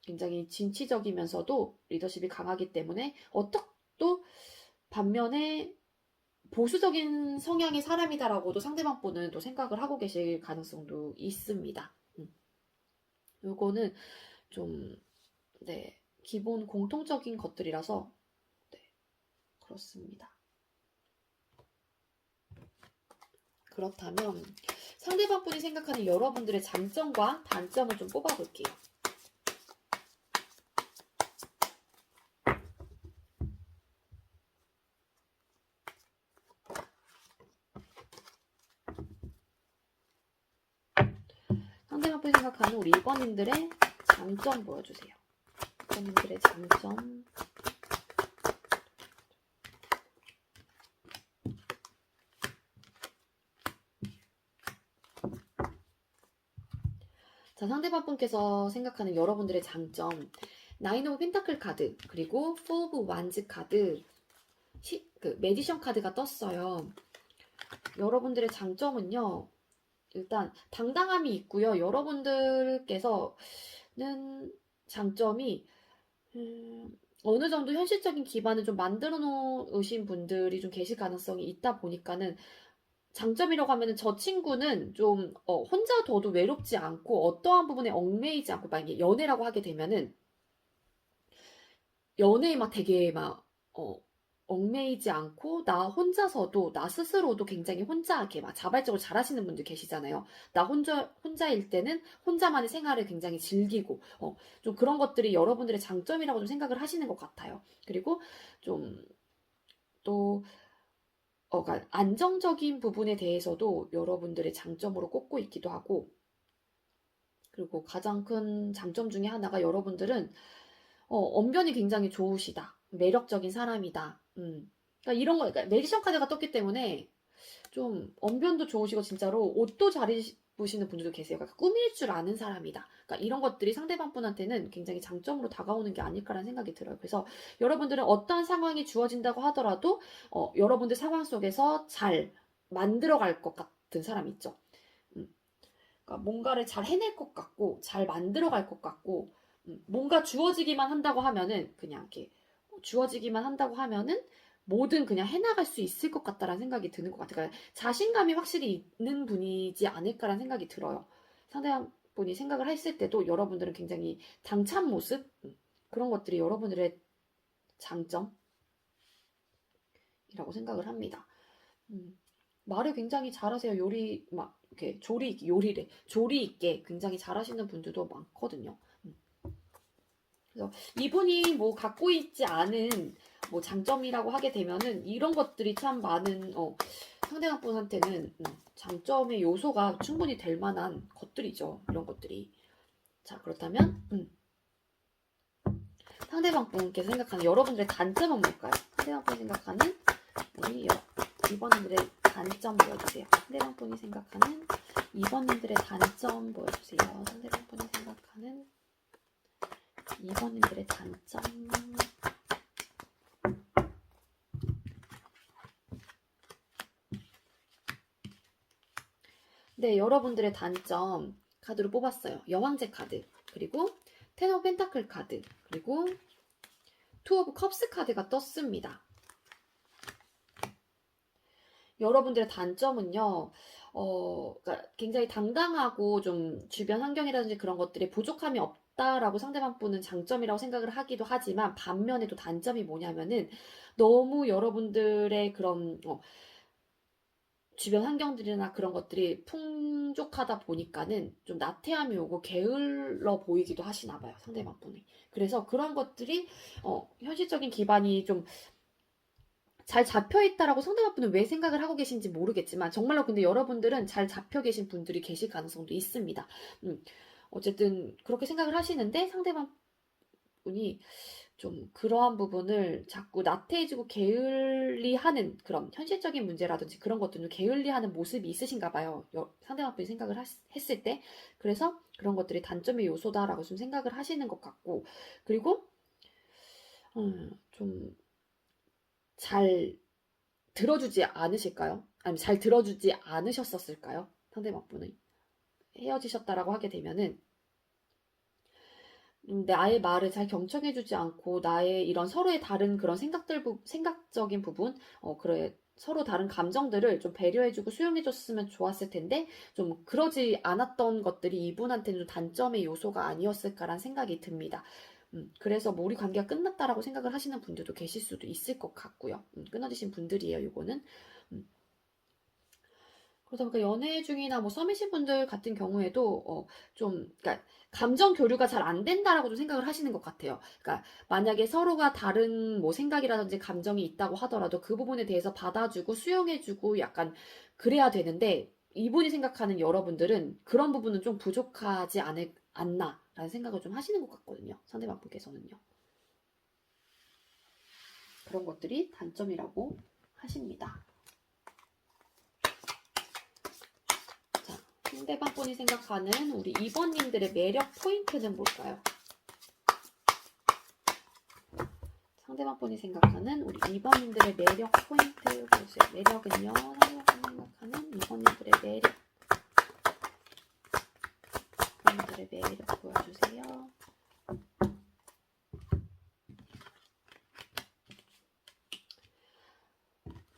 굉장히 진취적이면서도 리더십이 강하기 때문에 또 반면에 보수적인 성향의 사람이다라고도 상대방 분은 또 생각을 하고 계실 가능성도 있습니다. 요거는 좀 네, 기본 공통적인 것들이라서 네, 그렇습니다. 그렇다면 상대방 분이 생각하는 여러분들의 장점과 단점을 좀 뽑아볼게요. 상대방 분이 생각하는 우리 1번님들의 장점 보여주세요. 이번님들의 장점. 자, 상대방 분께서 생각하는 여러분들의 장점. 나인 오브 펜타클 카드, 그리고 포 오브 완즈 카드, 매지션 카드가 떴어요. 여러분들의 장점은요, 일단 당당함이 있고요. 여러분들께서는 장점이 어느 정도 현실적인 기반을 좀 만들어 놓으신 분들이 좀 계실 가능성이 있다 보니까는, 장점이라고 하면은 저 친구는 좀 혼자 둬도 외롭지 않고 어떠한 부분에 얽매이지 않고, 만약에 연애라고 하게 되면은 연애에 막 되게 막 얽매이지 않고, 나 혼자서도, 나 스스로도 굉장히 혼자 이렇게 막 자발적으로 잘하시는 분들 계시잖아요. 나 혼자일 때는 혼자만의 생활을 굉장히 즐기고, 좀 그런 것들이 여러분들의 장점이라고 좀 생각을 하시는 것 같아요. 그리고 좀 또, 그러니까 안정적인 부분에 대해서도 여러분들의 장점으로 꼽고 있기도 하고, 그리고 가장 큰 장점 중에 하나가 여러분들은 언변이 굉장히 좋으시다. 매력적인 사람이다. 그러니까 이런 거, 그러니까 매지션 카드가 떴기 때문에 좀 언변도 좋으시고 진짜로 옷도 잘 입으시는 분들도 계세요. 그러니까 꾸밀 줄 아는 사람이다. 그러니까 이런 것들이 상대방 분한테는 굉장히 장점으로 다가오는 게 아닐까라는 생각이 들어요. 그래서 여러분들은 어떠한 상황이 주어진다고 하더라도 여러분들 상황 속에서 잘 만들어갈 것 같은 사람 있죠. 그러니까 뭔가를 잘 해낼 것 같고 잘 만들어갈 것 같고, 뭔가 주어지기만 한다고 하면은 그냥 이렇게 주어지기만 한다고 하면은 뭐든 그냥 해나갈 수 있을 것 같다라는 생각이 드는 것 같아요. 그러니까 자신감이 확실히 있는 분이지 않을까라는 생각이 들어요. 상대방 분이 생각을 했을 때도 여러분들은 굉장히 당찬 모습, 그런 것들이 여러분들의 장점이라고 생각을 합니다. 말을 굉장히 잘하세요. 요리 막 이렇게 조리 있게 굉장히 잘하시는 분들도 많거든요. 그래서 이분이 뭐 갖고 있지 않은 뭐 장점이라고 하게 되면은 이런 것들이 참 많은 상대방 분한테는 장점의 요소가 충분히 될 만한 것들이죠. 이런 것들이. 자, 그렇다면 상대방 분께서 생각하는 여러분들의 단점은 뭘까요? 상대방 분이 생각하는 우리 이번님들의 단점 보여주세요. 상대방 분이 생각하는 이번님들의 단점 보여주세요. 상대방 분이 생각하는 이번님들의 단점. 네, 여러분들의 단점 카드로 뽑았어요. 여왕제 카드, 그리고 텐 오브 펜타클 카드, 그리고 투 오브 컵스 카드가 떴습니다. 여러분들의 단점은요, 그러니까 굉장히 당당하고 좀 주변 환경이라든지 그런 것들에 부족함이 없다라고 상대방 분은 장점이라고 생각을 하기도 하지만, 반면에 또 단점이 뭐냐면은 너무 여러분들의 그런 주변 환경들이나 그런 것들이 풍족하다 보니까는 좀 나태함이 오고 게을러 보이기도 하시나 봐요, 상대방 분이. 그래서 그런 것들이 현실적인 기반이 좀 잘 잡혀있다라고 상대방 분은 왜 생각을 하고 계신지 모르겠지만, 정말로 근데 여러분들은 잘 잡혀 계신 분들이 계실 가능성도 있습니다. 어쨌든 그렇게 생각을 하시는데 상대방 분이 좀 그러한 부분을 자꾸 나태해지고 게을리하는 그런 현실적인 문제라든지 그런 것들을 게을리하는 모습이 있으신가 봐요. 상대방 분이 생각을 했을 때. 그래서 그런 것들이 단점의 요소다라고 좀 생각을 하시는 것 같고, 그리고 좀 잘 들어주지 않으실까요? 아니면 잘 들어주지 않으셨었을까요? 상대방 분이 헤어지셨다라고 하게 되면은 나의 말을 잘 경청해주지 않고 나의 이런 서로의 다른 그런 생각적인 부분, 그래, 서로 다른 감정들을 좀 배려해주고 수용해줬으면 좋았을 텐데 좀 그러지 않았던 것들이 이분한테는 좀 단점의 요소가 아니었을까라는 생각이 듭니다. 그래서 뭐 우리 관계가 끝났다라고 생각을 하시는 분들도 계실 수도 있을 것 같고요. 끊어지신 분들이에요, 이거는. 그러다 보니까 연애 중이나 뭐 썸이신 분들 같은 경우에도 그러니까 감정 교류가 잘 안 된다라고 좀 생각을 하시는 것 같아요. 그러니까 만약에 서로가 다른 뭐 생각이라든지 감정이 있다고 하더라도 그 부분에 대해서 받아주고 수용해주고 약간 그래야 되는데, 이분이 생각하는 여러분들은 그런 부분은 좀 부족하지 않나 라는 생각을 좀 하시는 것 같거든요. 상대방 분께서는요. 그런 것들이 단점이라고 하십니다. 자, 상대방 분이 생각하는 우리 2번님들의 매력 포인트는 뭘까요? 상대방 분이 생각하는 우리 2번님들의 매력 포인트 보세요. 매력은요. 상대방 분이 생각하는 2번님들의 매력. 2번님들의 매력 보여주세요.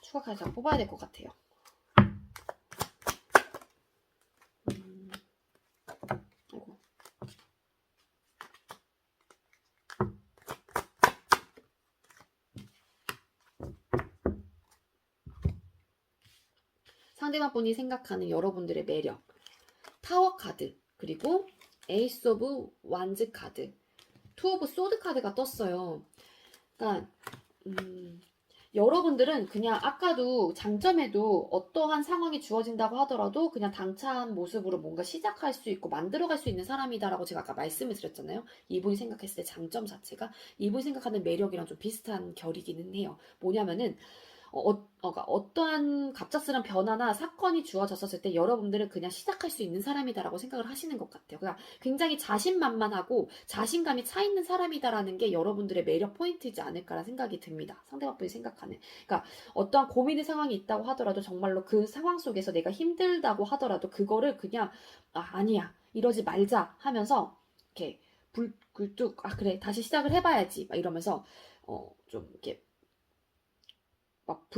추가 카드 뽑아야 될 것 같아요. 아이고. 상대방 분이 생각하는 여러분들의 매력. 타워 카드, 그리고 에이스 오브 완즈 카드, 투 오브 소드 카드가 떴어요. 그러니까 여러분들은 그냥 아까도 장점에도 어떠한 상황이 주어진다고 하더라도 그냥 당찬 모습으로 뭔가 시작할 수 있고 만들어갈 수 있는 사람이다라고 제가 아까 말씀을 드렸잖아요. 이분이 생각했을 때 장점 자체가 이분이 생각하는 매력이랑 좀 비슷한 결이기는 해요. 뭐냐면은 어떠한 갑작스런 변화나 사건이 주어졌을 때 여러분들은 그냥 시작할 수 있는 사람이다라고 생각을 하시는 것 같아요. 그러니까 굉장히 자신만만하고 자신감이 차 있는 사람이다라는 게 여러분들의 매력 포인트이지 않을까라는 생각이 듭니다. 상대방분이 생각하는. 그러니까 어떠한 고민의 상황이 있다고 하더라도 정말로 그 상황 속에서 내가 힘들다고 하더라도 그거를 그냥 아니야 이러지 말자 하면서 이렇게 굴뚝 그래 다시 시작을 해봐야지 막 이러면서 좀 이렇게 막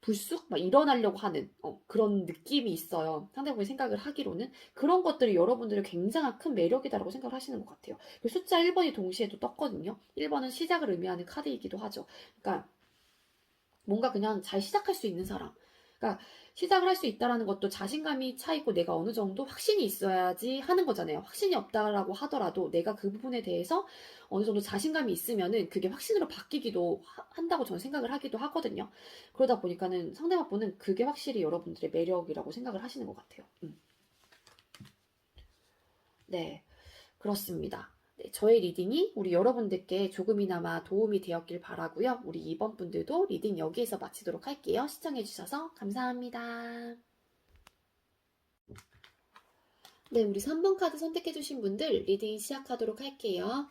불쑥 막 일어나려고 하는 그런 느낌이 있어요. 상대방이 생각을 하기로는 그런 것들이 여러분들의 굉장한 큰 매력이다라고 생각을 하시는 것 같아요. 숫자 1번이 동시에도 떴거든요. 1번은 시작을 의미하는 카드이기도 하죠. 그러니까 뭔가 그냥 잘 시작할 수 있는 사람. 그러니까 시작을 할 수 있다라는 것도 자신감이 차 있고 내가 어느 정도 확신이 있어야지 하는 거잖아요. 확신이 없다라고 하더라도 내가 그 부분에 대해서 어느 정도 자신감이 있으면은 그게 확신으로 바뀌기도 한다고 저는 생각을 하기도 하거든요. 그러다 보니까는 상대방 분은 그게 확실히 여러분들의 매력이라고 생각을 하시는 것 같아요. 네, 그렇습니다. 네, 저의 리딩이 우리 여러분들께 조금이나마 도움이 되었길 바라고요. 우리 이번 분들도 리딩 여기에서 마치도록 할게요. 시청해주셔서 감사합니다. 네, 우리 3번 카드 선택해주신 분들 리딩 시작하도록 할게요.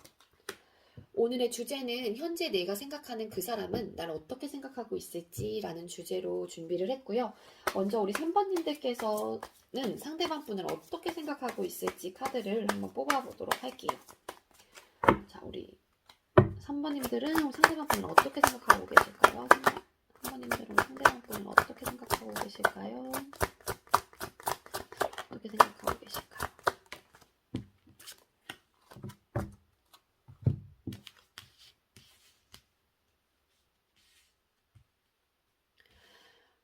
오늘의 주제는 현재 내가 생각하는 그 사람은 날 어떻게 생각하고 있을지라는 주제로 준비를 했고요. 먼저 우리 3번님들께서는 상대방 분을 어떻게 생각하고 있을지 카드를 한번 뽑아보도록 할게요. 자, 우리 3번님들은 상대방 분을 어떻게 생각하고 계실까요? 3번님들은 상대방 분을 어떻게 생각하고 계실까요? 어떻게 생각하고 계실까요?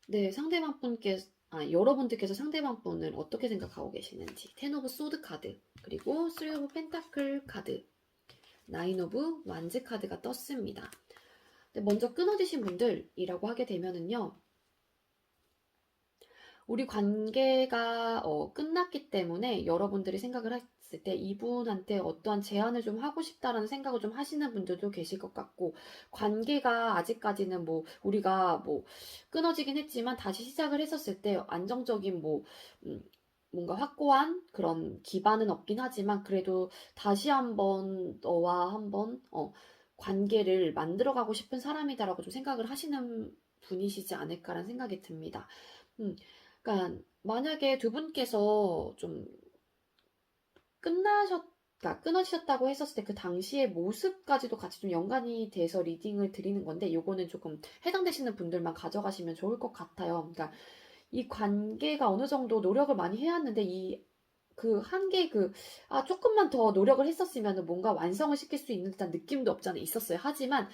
네, 상대방 분께 여러분들께서 상대방 분을 어떻게 생각하고 계시는지. 텐 오브 소드 카드, 그리고 3 오브 펜타클 카드, 9 오브 완즈 카드가 떴습니다. 먼저 끊어지신 분들이라고 하게 되면은요. 우리 관계가 끝났기 때문에 여러분들이 생각을 했을 때 이분한테 어떠한 제안을 좀 하고 싶다라는 생각을 좀 하시는 분들도 계실 것 같고, 관계가 아직까지는 뭐 우리가 뭐 끊어지긴 했지만 다시 시작을 했었을 때 안정적인 뭔가 확고한 그런 기반은 없긴 하지만 그래도 다시 한번 너와 한번 관계를 만들어가고 싶은 사람이다라고 좀 생각을 하시는 분이시지 않을까라는 생각이 듭니다. 그러니까 만약에 두 분께서 좀 끊어지셨다고 했었을 때 그 당시의 모습까지도 같이 좀 연관이 돼서 리딩을 드리는 건데, 요거는 조금 해당되시는 분들만 가져가시면 좋을 것 같아요. 그러니까 이 관계가 어느 정도 노력을 많이 해왔는데 조금만 더 노력을 했었으면 뭔가 완성을 시킬 수 있는 듯한 느낌도 없잖아 있었어요. 하지만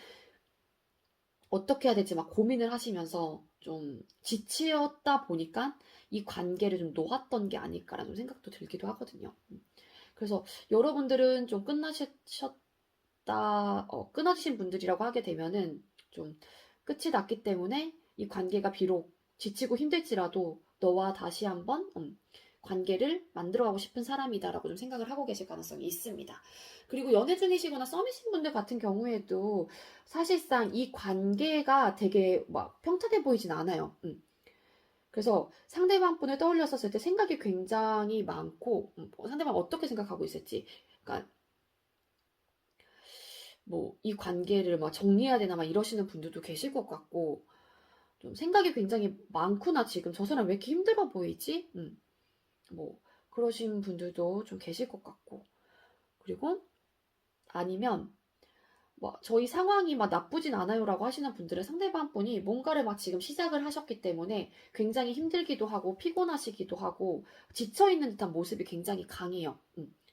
어떻게 해야 될지 막 고민을 하시면서 좀 지치었다 보니까 이 관계를 좀 놓았던 게 아닐까라는 생각도 들기도 하거든요. 그래서 여러분들은 좀 끊어지신 분들이라고 하게 되면은 좀 끝이 났기 때문에 이 관계가 비록 지치고 힘들지라도 너와 다시 한번 관계를 만들어가고 싶은 사람이다라고 좀 생각을 하고 계실 가능성이 있습니다. 그리고 연애 중이시거나 썸이신 분들 같은 경우에도 사실상 이 관계가 되게 막 평탄해 보이진 않아요. 그래서 상대방 분을 떠올렸었을 때 생각이 굉장히 많고, 상대방 어떻게 생각하고 있을지, 그러니까 뭐 이 관계를 막 정리해야 되나 막 이러시는 분들도 계실 것 같고, 좀 생각이 굉장히 많구나, 지금 저 사람 왜 이렇게 힘들어 보이지? 뭐 그러신 분들도 좀 계실 것 같고, 그리고 아니면 뭐 저희 상황이 막 나쁘진 않아요라고 하시는 분들은 상대방 분이 뭔가를 막 지금 시작을 하셨기 때문에 굉장히 힘들기도 하고 피곤하시기도 하고 지쳐있는 듯한 모습이 굉장히 강해요.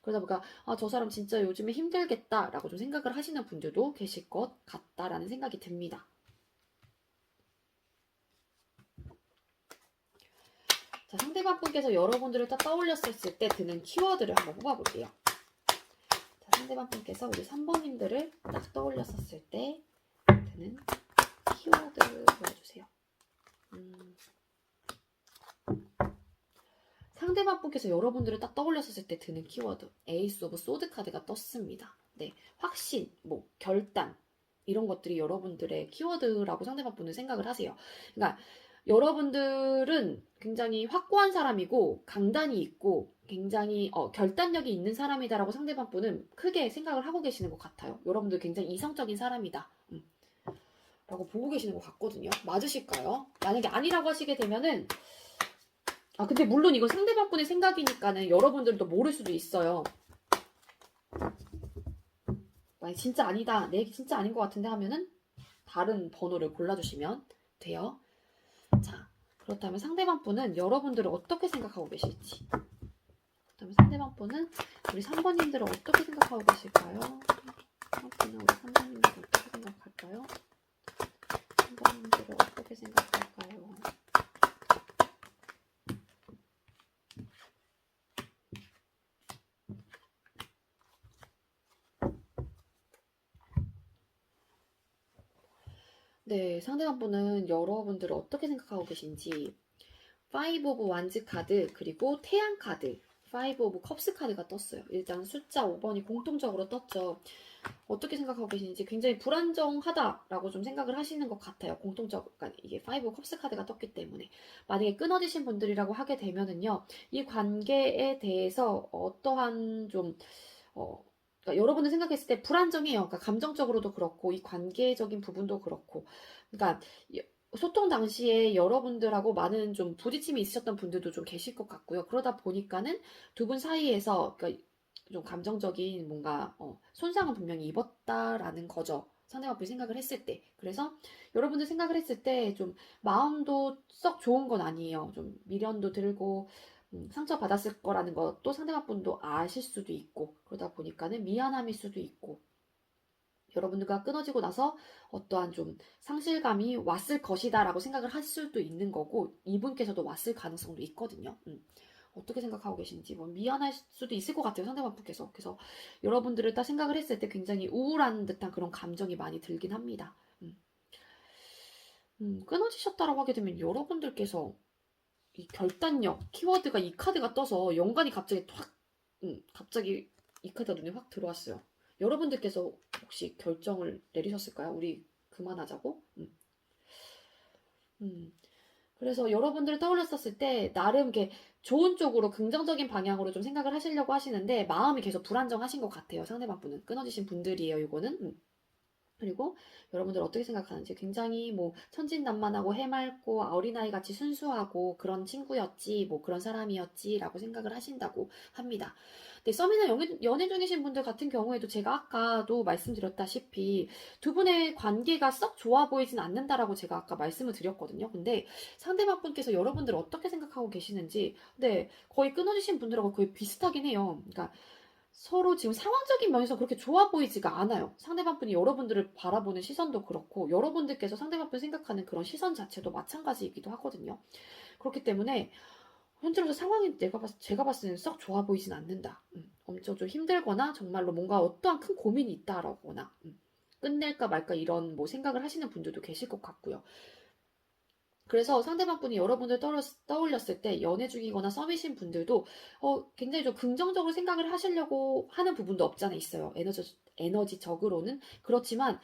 그러다 보니까 아, 저 사람 진짜 요즘에 힘들겠다라고 좀 생각을 하시는 분들도 계실 것 같다라는 생각이 듭니다. 자, 상대방 분께서 여러분들을 딱 떠올렸을 때 드는 키워드를 한번 뽑아볼게요. 자, 상대방 분께서 우리 3번님들을 딱 떠올렸을 때 드는 키워드를 보여주세요. 상대방 분께서 여러분들을 딱 떠올렸을 때 드는 키워드 에이스 오브 소드 카드가 떴습니다. 네, 확신, 뭐 결단 이런 것들이 여러분들의 키워드라고 상대방 분은 생각을 하세요. 그러니까 여러분들은 굉장히 확고한 사람이고 강단이 있고 굉장히 결단력이 있는 사람이다라고 상대방 분은 크게 생각을 하고 계시는 것 같아요. 여러분들 굉장히 이성적인 사람이다. 라고 보고 계시는 것 같거든요. 맞으실까요? 만약에 아니라고 하시게 되면은 근데 물론 이건 상대방 분의 생각이니까는 여러분들도 모를 수도 있어요. 만약 진짜 아니다, 내 얘기 진짜 아닌 것 같은데 하면은 다른 번호를 골라주시면 돼요. 자, 그렇다면 상대방 분은 여러분들을 어떻게 생각하고 계실지. 그렇다면 상대방 분은 우리 3번님들을 어떻게 생각하고 계실까요? 우리 3번님들을 어떻게 생각할까요? 3번님들을 어떻게 생각할까요? 네, 상대방 분은 여러분들을 어떻게 생각하고 계신지 5 오브 완즈 카드 그리고 태양 카드 5 오브 컵스 카드가 떴어요. 일단 숫자 5번이 공통적으로 떴죠. 어떻게 생각하고 계시는지 굉장히 불안정하다라고 좀 생각을 하시는 것 같아요. 그러니까 이게 5 오브 컵스 카드가 떴기 때문에 만약에 끊어지신 분들이라고 하게 되면은요. 이 관계에 대해서 어떠한 좀 그러니까 여러분들 생각했을 때 불안정해요. 그러니까 감정적으로도 그렇고 이 관계적인 부분도 그렇고 그러니까 소통 당시에 여러분들하고 많은 좀 부딪힘이 있으셨던 분들도 좀 계실 것 같고요. 그러다 보니까는 두 분 사이에서 그러니까 좀 감정적인 뭔가 손상은 분명히 입었다라는 거죠. 상대방 분이 생각을 했을 때. 그래서 여러분들 생각을 했을 때 좀 마음도 썩 좋은 건 아니에요. 좀 미련도 들고 상처받았을 거라는 것도 상대방 분도 아실 수도 있고 그러다 보니까는 미안함일 수도 있고 여러분들과 끊어지고 나서 어떠한 좀 상실감이 왔을 것이다 라고 생각을 할 수도 있는 거고 이분께서도 왔을 가능성도 있거든요. 어떻게 생각하고 계신지 뭐 미안할 수도 있을 것 같아요. 상대방 분께서. 그래서 여러분들을 딱 생각을 했을 때 굉장히 우울한 듯한 그런 감정이 많이 들긴 합니다. 끊어지셨다라고 하게 되면 여러분들께서 이 결단력 키워드가 이 카드가 떠서 연관이 갑자기 확 갑자기 이 카드가 눈에 확 들어왔어요. 여러분들께서 혹시 결정을 내리셨을까요? 우리 그만하자고? 그래서 여러분들을 떠올렸었을 때 나름 이렇게 좋은 쪽으로 긍정적인 방향으로 좀 생각을 하시려고 하시는데 마음이 계속 불안정하신 것 같아요. 상대방 분은 끊어지신 분들이에요. 이거는. 그리고 여러분들 어떻게 생각하는지 굉장히 뭐 천진난만하고 해맑고 어린아이같이 순수하고 그런 친구였지 뭐 그런 사람이었지라고 생각을 하신다고 합니다. 네, 썸이나 연애 중이신 분들 같은 경우에도 제가 아까도 말씀드렸다시피 두 분의 관계가 썩 좋아 보이진 않는다라고 제가 아까 말씀을 드렸거든요. 근데 상대방 분께서 여러분들 어떻게 생각하고 계시는지 네, 거의 끊어지신 분들하고 거의 비슷하긴 해요. 그러니까 서로 지금 상황적인 면에서 그렇게 좋아 보이지가 않아요. 상대방 분이 여러분들을 바라보는 시선도 그렇고 여러분들께서 상대방 분 생각하는 그런 시선 자체도 마찬가지이기도 하거든요. 그렇기 때문에 현재로서 상황이 제가 봤을 때는 썩 좋아 보이진 않는다. 엄청 좀 힘들거나 정말로 뭔가 어떠한 큰 고민이 있다라거나 끝낼까 말까 이런 뭐 생각을 하시는 분들도 계실 것 같고요. 그래서 상대방 분이 여러분들 떠올렸을 때 연애 중이거나 썸이신 분들도 굉장히 좀 긍정적으로 생각을 하시려고 하는 부분도 없잖아 있어요. 에너지적으로는. 그렇지만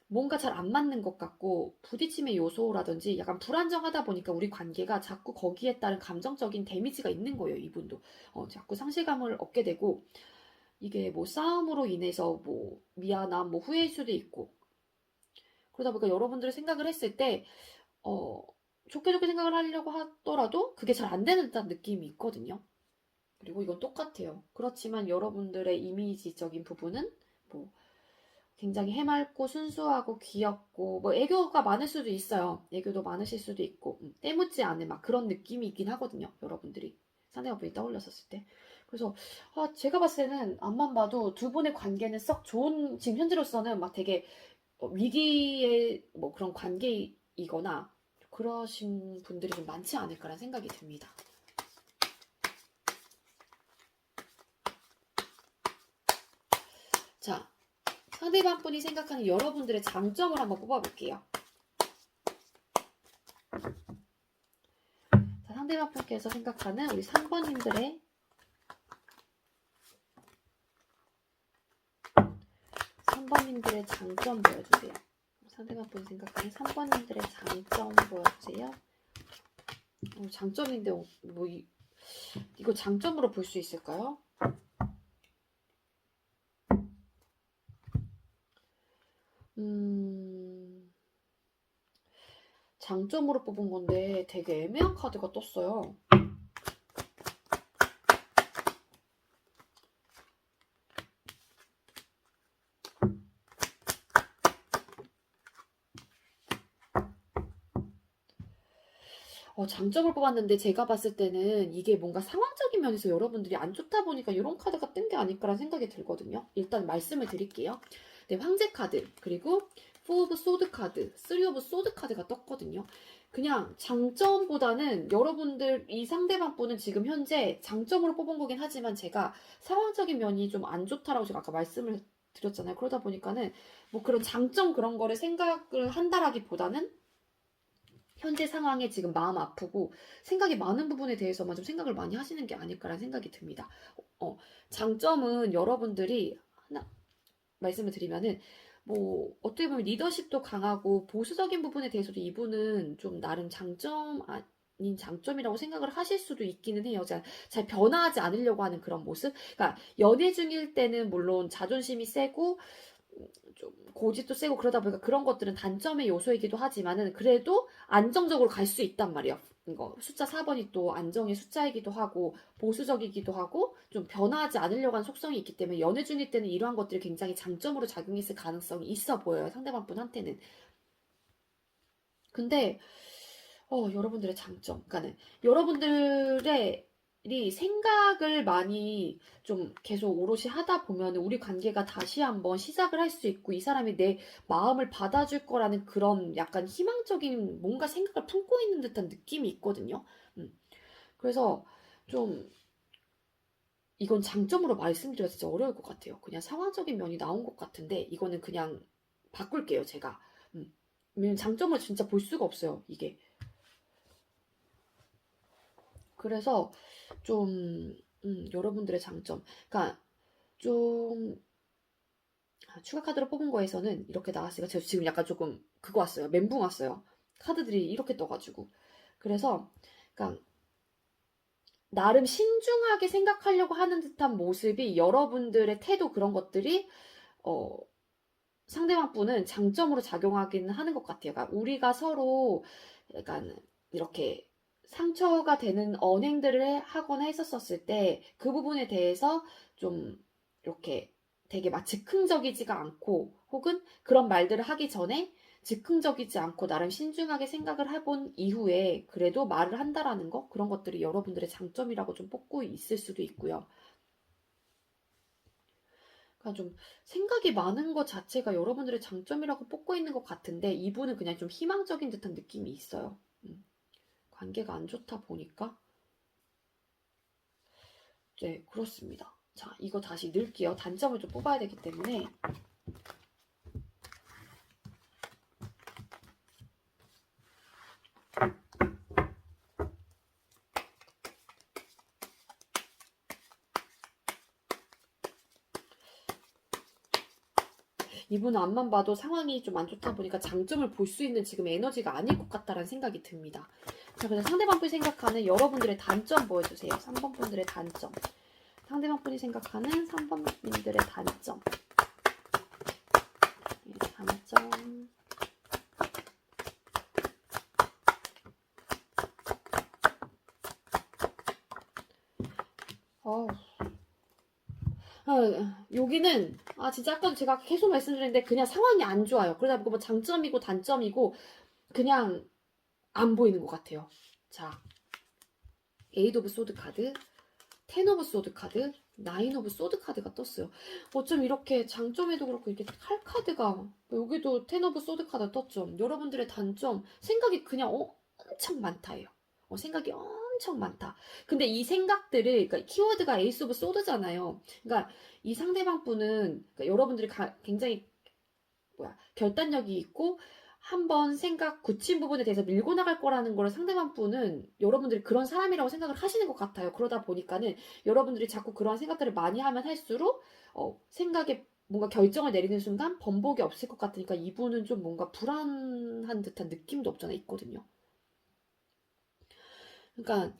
뭔가 잘 안 맞는 것 같고 부딪힘의 요소라든지 약간 불안정하다 보니까 우리 관계가 자꾸 거기에 따른 감정적인 데미지가 있는 거예요. 이분도. 자꾸 상실감을 얻게 되고 이게 뭐 싸움으로 인해서 뭐 미안함, 뭐 후회일 수도 있고 그러다 보니까 여러분들의 생각을 했을 때 좋게 좋게 생각을 하려고 하더라도 그게 잘 안 되는 듯한 느낌이 있거든요. 그리고 이건 똑같아요. 그렇지만 여러분들의 이미지적인 부분은 뭐 굉장히 해맑고 순수하고 귀엽고 뭐 애교가 많을 수도 있어요. 애교도 많으실 수도 있고 때묻지 않은 막 그런 느낌이 있긴 하거든요. 여러분들이 상대방 분이 떠올렸었을 때. 그래서 제가 봤을 때는 앞만 봐도 두 분의 관계는 썩 좋은 지금 현재로서는 막 되게 위기의 뭐 그런 관계이거나 그러신 분들이 좀 많지 않을까라는 생각이 듭니다. 자, 상대방 분이 생각하는 여러분들의 장점을 한번 뽑아볼게요. 자, 상대방 분께서 생각하는 우리 3번님들의 장점 보여주세요. 상대방 분이 생각하는 3번님들의 장점 보여주세요. 장점인데 뭐 이거 장점으로 볼 수 있을까요? 장점으로 뽑은 건데 되게 애매한 카드가 떴어요. 장점을 뽑았는데 제가 봤을 때는 이게 뭔가 상황적인 면에서 여러분들이 안 좋다 보니까 이런 카드가 뜬 게 아닐까라는 생각이 들거든요. 일단 말씀을 드릴게요. 네, 황제 카드, 그리고 4 오브 소드 카드, 3 오브 소드 카드가 떴거든요. 그냥 장점보다는 여러분들 이 상대방 분은 지금 현재 장점으로 뽑은 거긴 하지만 제가 상황적인 면이 좀 안 좋다라고 제가 아까 말씀을 드렸잖아요. 그러다 보니까는 뭐 그런 장점 그런 거를 생각을 한다라기보다는 현재 상황에 지금 마음 아프고 생각이 많은 부분에 대해서만 좀 생각을 많이 하시는 게 아닐까라는 생각이 듭니다. 장점은 여러분들이 하나 말씀을 드리면은 뭐 어떻게 보면 리더십도 강하고 보수적인 부분에 대해서도 이분은 좀 나름 장점 아닌 장점이라고 생각을 하실 수도 있기는 해요. 잘 변화하지 않으려고 하는 그런 모습. 그러니까 연애 중일 때는 물론 자존심이 세고 좀 고집도 세고 그러다 보니까 그런 것들은 단점의 요소이기도 하지만은 그래도 안정적으로 갈 수 있단 말이에요. 이거 숫자 4번이 또 안정의 숫자이기도 하고 보수적이기도 하고 좀 변화하지 않으려고 하는 속성이 있기 때문에 연애 중일 때는 이러한 것들이 굉장히 장점으로 작용했을 가능성이 있어 보여요. 상대방 분한테는. 근데 여러분들의 장점, 그러니까는 여러분들의 생각을 많이 좀 계속 오롯이 하다 보면 우리 관계가 다시 한번 시작을 할 수 있고 이 사람이 내 마음을 받아줄 거라는 그런 약간 희망적인 뭔가 생각을 품고 있는 듯한 느낌이 있거든요. 그래서 좀 이건 장점으로 말씀드리기가 진짜 어려울 것 같아요. 그냥 상황적인 면이 나온 것 같은데 이거는 그냥 바꿀게요, 제가. 왜냐면 장점을 진짜 볼 수가 없어요, 이게. 그래서 좀 여러분들의 장점, 그러니까 좀 추가 카드로 뽑은 거에서는 이렇게 나왔으니까 제가 지금 약간 조금 그거 왔어요. 멘붕 왔어요. 카드들이 이렇게 떠가지고. 그래서 그러니까 나름 신중하게 생각하려고 하는 듯한 모습이 여러분들의 태도 그런 것들이 상대방 분은 장점으로 작용하기는 하는 것 같아요. 그러니까 우리가 서로 약간 이렇게 상처가 되는 언행들을 하거나 했었을 때 그 부분에 대해서 좀 이렇게 되게 막 즉흥적이지가 않고 혹은 그런 말들을 하기 전에 즉흥적이지 않고 나름 신중하게 생각을 해본 이후에 그래도 말을 한다라는 거 그런 것들이 여러분들의 장점이라고 좀 뽑고 있을 수도 있고요. 그러니까 좀 생각이 많은 것 자체가 여러분들의 장점이라고 뽑고 있는 것 같은데 이분은 그냥 좀 희망적인 듯한 느낌이 있어요. 관계가 안 좋다 보니까 네 그렇습니다. 자 이거 다시 넣을게요. 단점을 좀 뽑아야 되기 때문에 이분은 앞만 봐도 상황이 좀 안 좋다 보니까 장점을 볼 수 있는 지금 에너지가 아닐 것 같다라는 생각이 듭니다. 자, 그래서 상대방 분이 생각하는 여러분들의 단점 보여주세요. 3번 분들의 단점. 상대방 분이 생각하는 3번님들의 단점. 네, 단점. 여기는 진짜 아까도 제가 계속 말씀드렸는데 그냥 상황이 안 좋아요. 그러다 보니까 뭐 장점이고 단점이고 그냥 안 보이는 것 같아요. 자, 에이드 오브 소드 카드, 텐 오브 소드 카드, 나인 오브 소드 카드가 떴어요. 어쩜 이렇게 장점에도 그렇고 이렇게 칼 카드가, 여기도 텐 오브 소드 카드 떴죠. 여러분들의 단점, 생각이 그냥 엄청 많다예요. 생각이 엄청 많다. 근데 이 생각들을, 그러니까 키워드가 에이스 오브 소드잖아요. 그러니까 이 상대방 분은, 그러니까 여러분들이 굉장히 결단력이 있고 한번 생각 굳힌 부분에 대해서 밀고 나갈 거라는 걸 상대방 분은 여러분들이 그런 사람이라고 생각을 하시는 것 같아요. 그러다 보니까는 여러분들이 자꾸 그런 생각들을 많이 하면 할수록 생각에 뭔가 결정을 내리는 순간 번복이 없을 것 같으니까 이분은 좀 뭔가 불안한 듯한 느낌도 없잖아 있거든요. 그러니까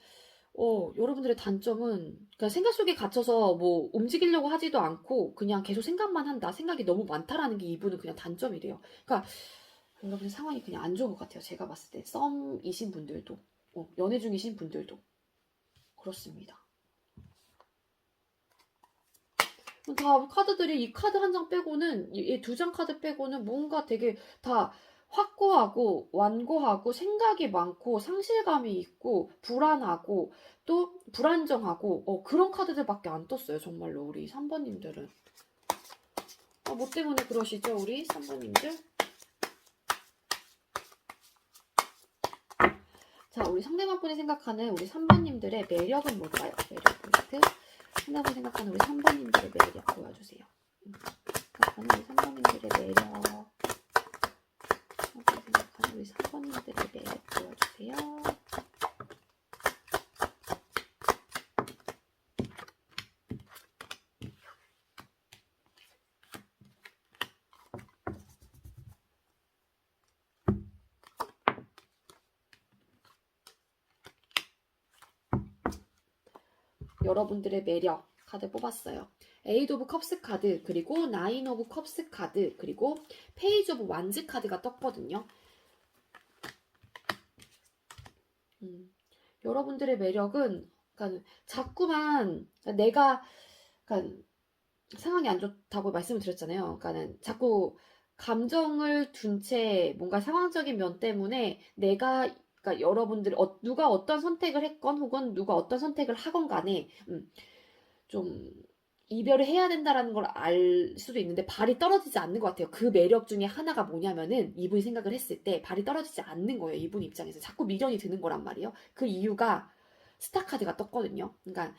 여러분들의 단점은 그러니까 생각 속에 갇혀서 뭐 움직이려고 하지도 않고 그냥 계속 생각만 한다. 생각이 너무 많다라는 게 이분은 그냥 단점이래요. 그러니까 여러분의 상황이 그냥 안 좋은 것 같아요. 제가 봤을 때 썸이신 분들도 연애 중이신 분들도 그렇습니다. 다 카드들이 이 카드 한 장 빼고는 이 두 장 카드 빼고는 뭔가 되게 다 확고하고 완고하고 생각이 많고 상실감이 있고 불안하고 또 불안정하고 그런 카드들밖에 안 떴어요. 정말로 우리 3번님들은. 뭐 때문에 그러시죠? 우리 3번님들? 자, 우리 상대방 분이 생각하는 우리 3번님들의 매력은 뭘까요? 매력 포인트. 상대방이 생각하는 우리 3번님들의 매력 보여주세요. 생각하는 우리 3번님들의 매력. 생각하는 우리 3번님들의 매력 보여주세요. 여러분들의 매력 카드 뽑았어요. 에이드 오브 컵스 카드, 그리고 나인 오브 컵스 카드, 그리고 페이지 오브 완즈 카드가 떴거든요. 여러분들의 매력은 그러니까 자꾸만 내가 그러니까 상황이 안 좋다고 말씀을 드렸잖아요. 그러니까는 자꾸 감정을 둔 채 뭔가 상황적인 면 때문에 내가 그러니까 여러분들 누가 어떤 선택을 했건 혹은 누가 어떤 선택을 하건 간에 좀 이별을 해야 된다라는 걸 알 수도 있는데 발이 떨어지지 않는 것 같아요. 그 매력 중에 하나가 뭐냐면은 이분이 생각을 했을 때 발이 떨어지지 않는 거예요. 이분 입장에서 자꾸 미련이 드는 거란 말이에요. 그 이유가 스타 카드가 떴거든요. 그러니까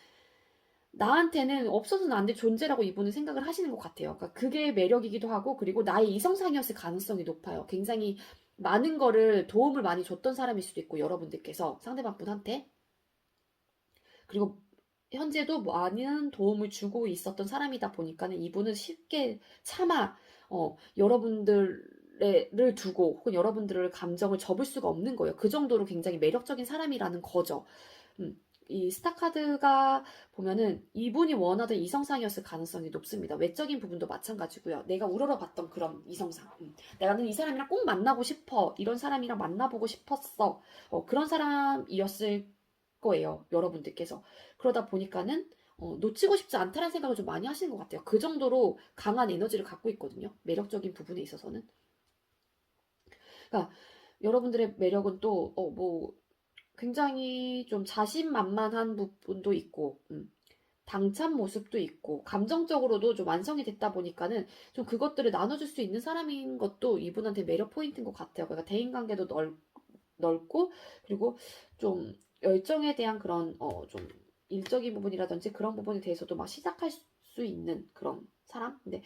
나한테는 없어서는 안 될 존재라고 이분은 생각을 하시는 것 같아요. 그러니까 그게 매력이기도 하고 그리고 나의 이성상이었을 가능성이 높아요. 굉장히 많은 거를 도움을 많이 줬던 사람일 수도 있고 여러분들께서 상대방 분한테 그리고 현재도 많은 도움을 주고 있었던 사람이다 보니까는 이분은 쉽게 차마 여러분들을 두고 혹은 여러분들의 감정을 접을 수가 없는 거예요. 그 정도로 굉장히 매력적인 사람이라는 거죠. 이 스타카드가 보면은 이분이 원하던 이성상이었을 가능성이 높습니다. 외적인 부분도 마찬가지고요. 내가 우러러봤던 그런 이성상. 나는 이 사람이랑 꼭 만나고 싶어. 이런 사람이랑 만나보고 싶었어. 그런 사람이었을 거예요. 여러분들께서. 그러다 보니까는 놓치고 싶지 않다는 생각을 좀 많이 하시는 것 같아요. 그 정도로 강한 에너지를 갖고 있거든요. 매력적인 부분에 있어서는. 그러니까 여러분들의 매력은 또 뭐 굉장히 좀 자신만만한 부분도 있고 당찬 모습도 있고 감정적으로도 좀 완성이 됐다 보니까는 좀 그것들을 나눠줄 수 있는 사람인 것도 이분한테 매력 포인트인 것 같아요. 그러니까 대인관계도 넓고 그리고 좀 열정에 대한 그런 좀 일적인 부분이라든지 그런 부분에 대해서도 막 시작할 수 있는 그런 사람. 근데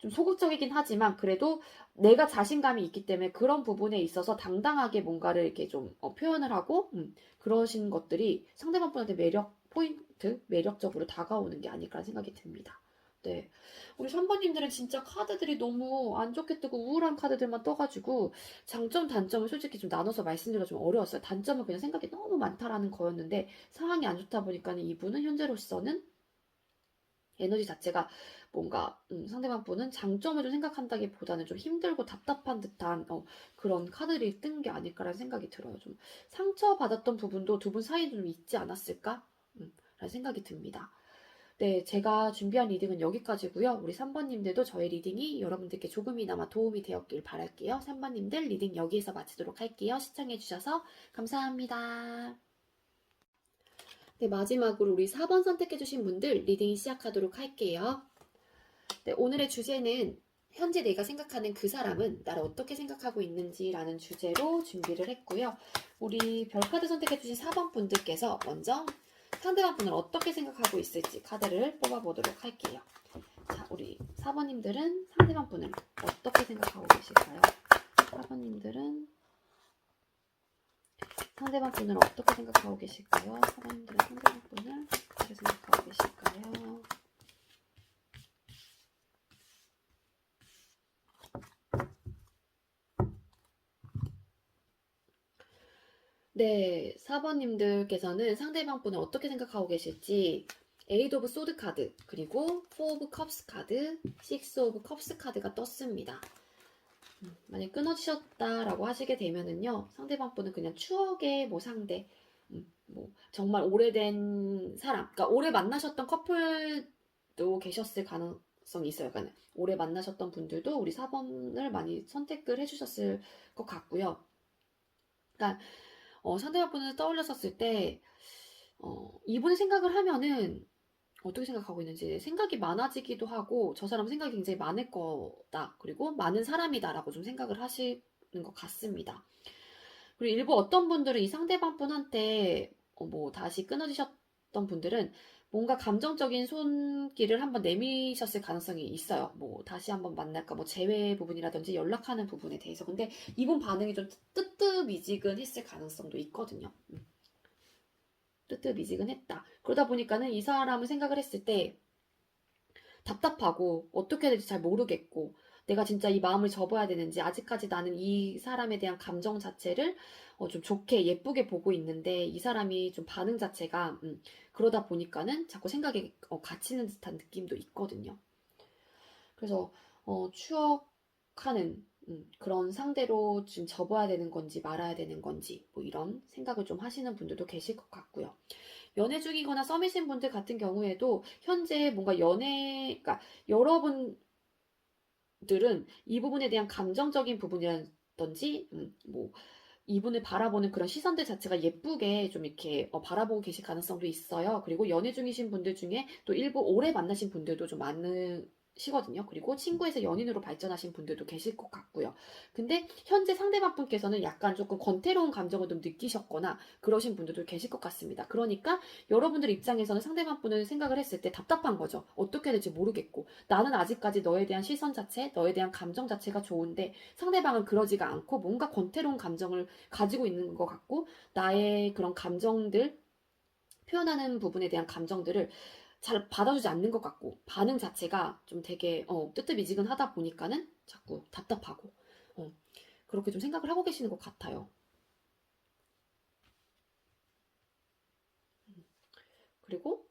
좀 소극적이긴 하지만 그래도 내가 자신감이 있기 때문에 그런 부분에 있어서 당당하게 뭔가를 이렇게 좀 표현을 하고 그러신 것들이 상대방 분한테 매력적으로 다가오는 게 아닐까 생각이 듭니다. 네. 우리 3번님들은 진짜 카드들이 너무 안 좋게 뜨고 우울한 카드들만 떠가지고 장점, 단점을 솔직히 좀 나눠서 말씀드리기가 좀 어려웠어요. 단점은 그냥 생각이 너무 많다라는 거였는데 상황이 안 좋다 보니까 이분은 현재로서는 에너지 자체가 뭔가 상대방 분은 장점을 좀 생각한다기보다는 좀 힘들고 답답한 듯한 그런 카드들이 뜬 게 아닐까라는 생각이 들어요. 좀 상처받았던 부분도 두 분 사이에 좀 있지 않았을까? 라는 생각이 듭니다. 네, 제가 준비한 리딩은 여기까지고요. 우리 3번님들도 저의 리딩이 여러분들께 조금이나마 도움이 되었길 바랄게요. 3번님들 리딩 여기에서 마치도록 할게요. 시청해주셔서 감사합니다. 네, 마지막으로 우리 4번 선택해주신 분들 리딩 시작하도록 할게요. 네, 오늘의 주제는 현재 내가 생각하는 그 사람은 나를 어떻게 생각하고 있는지라는 주제로 준비를 했고요. 우리 별카드 선택해주신 4번 분들께서 먼저 상대방 분을 어떻게 생각하고 있을지 카드를 뽑아보도록 할게요. 자, 우리 4번님들은 상대방 분을 어떻게 생각하고 계실까요? 4번님들은 상대방 분을 어떻게 생각하고 계실까요? 4번님들은 상대방 분을 어떻게 생각하고 계실까요? 네, 4번님들께서는 상대방 분을 어떻게 생각하고 계실지 에이드 오브 소드 카드, 그리고 4 오브 컵스 카드, 6 오브 컵스 카드가 떴습니다. 만약 끊어지셨다라고 하시게 되면은요, 상대방 분은 그냥 추억의 상대, 정말 오래된 사람, 그러니까 오래 만나셨던 커플도 계셨을 가능성이 있어요. 그러니까 오래 만나셨던 분들도 우리 4번을 많이 선택을 해주셨을 것 같고요. 그러니까 상대방 분을 떠올렸었을 때 이분의 생각을 하면은 어떻게 생각하고 있는지 생각이 많아지기도 하고 저 사람 생각이 굉장히 많을 거다. 그리고 많은 사람이다라고 좀 생각을 하시는 것 같습니다. 그리고 일부 어떤 분들은 이 상대방 분한테 다시 끊어지셨던 분들은 뭔가 감정적인 손길을 한번 내미셨을 가능성이 있어요. 다시 한번 만날까, 재회 부분이라든지 연락하는 부분에 대해서. 근데 이분 반응이 좀 뜨뜻미지근했을 가능성도 있거든요. 뜨뜻미지근했다. 그러다 보니까는 이 사람을 생각을 했을 때 답답하고 어떻게 해야 될지 잘 모르겠고 내가 진짜 이 마음을 접어야 되는지 아직까지 나는 이 사람에 대한 감정 자체를 좀 좋게 예쁘게 보고 있는데 이 사람이 좀 반응 자체가 그러다 보니까는 자꾸 생각에 갇히는 듯한 느낌도 있거든요. 그래서 추억하는 그런 상대로 지금 접어야 되는 건지 말아야 되는 건지 이런 생각을 좀 하시는 분들도 계실 것 같고요. 연애 중이거나 썸이신 분들 같은 경우에도 현재 뭔가 그러니까 여러분들은 이 부분에 대한 감정적인 부분이라든지 이분을 바라보는 그런 시선들 자체가 예쁘게 좀 이렇게 바라보고 계실 가능성도 있어요. 그리고 연애 중이신 분들 중에 또 일부 오래 만나신 분들도 좀 많으시거든요. 그리고 친구에서 연인으로 발전하신 분들도 계실 것 같고요. 근데 현재 상대방 분께서는 약간 조금 권태로운 감정을 좀 느끼셨거나 그러신 분들도 계실 것 같습니다. 그러니까 여러분들 입장에서는 상대방 분을 생각을 했을 때 답답한 거죠. 어떻게 해야 될지 모르겠고 나는 아직까지 너에 대한 시선 자체, 너에 대한 감정 자체가 좋은데 상대방은 그러지가 않고 뭔가 권태로운 감정을 가지고 있는 것 같고 나의 그런 감정들 표현하는 부분에 대한 감정들을 잘 받아주지 않는 것 같고 반응 자체가 좀 되게 뜨뜻미지근하다 보니까는 자꾸 답답하고 그렇게 좀 생각을 하고 계시는 것 같아요. 그리고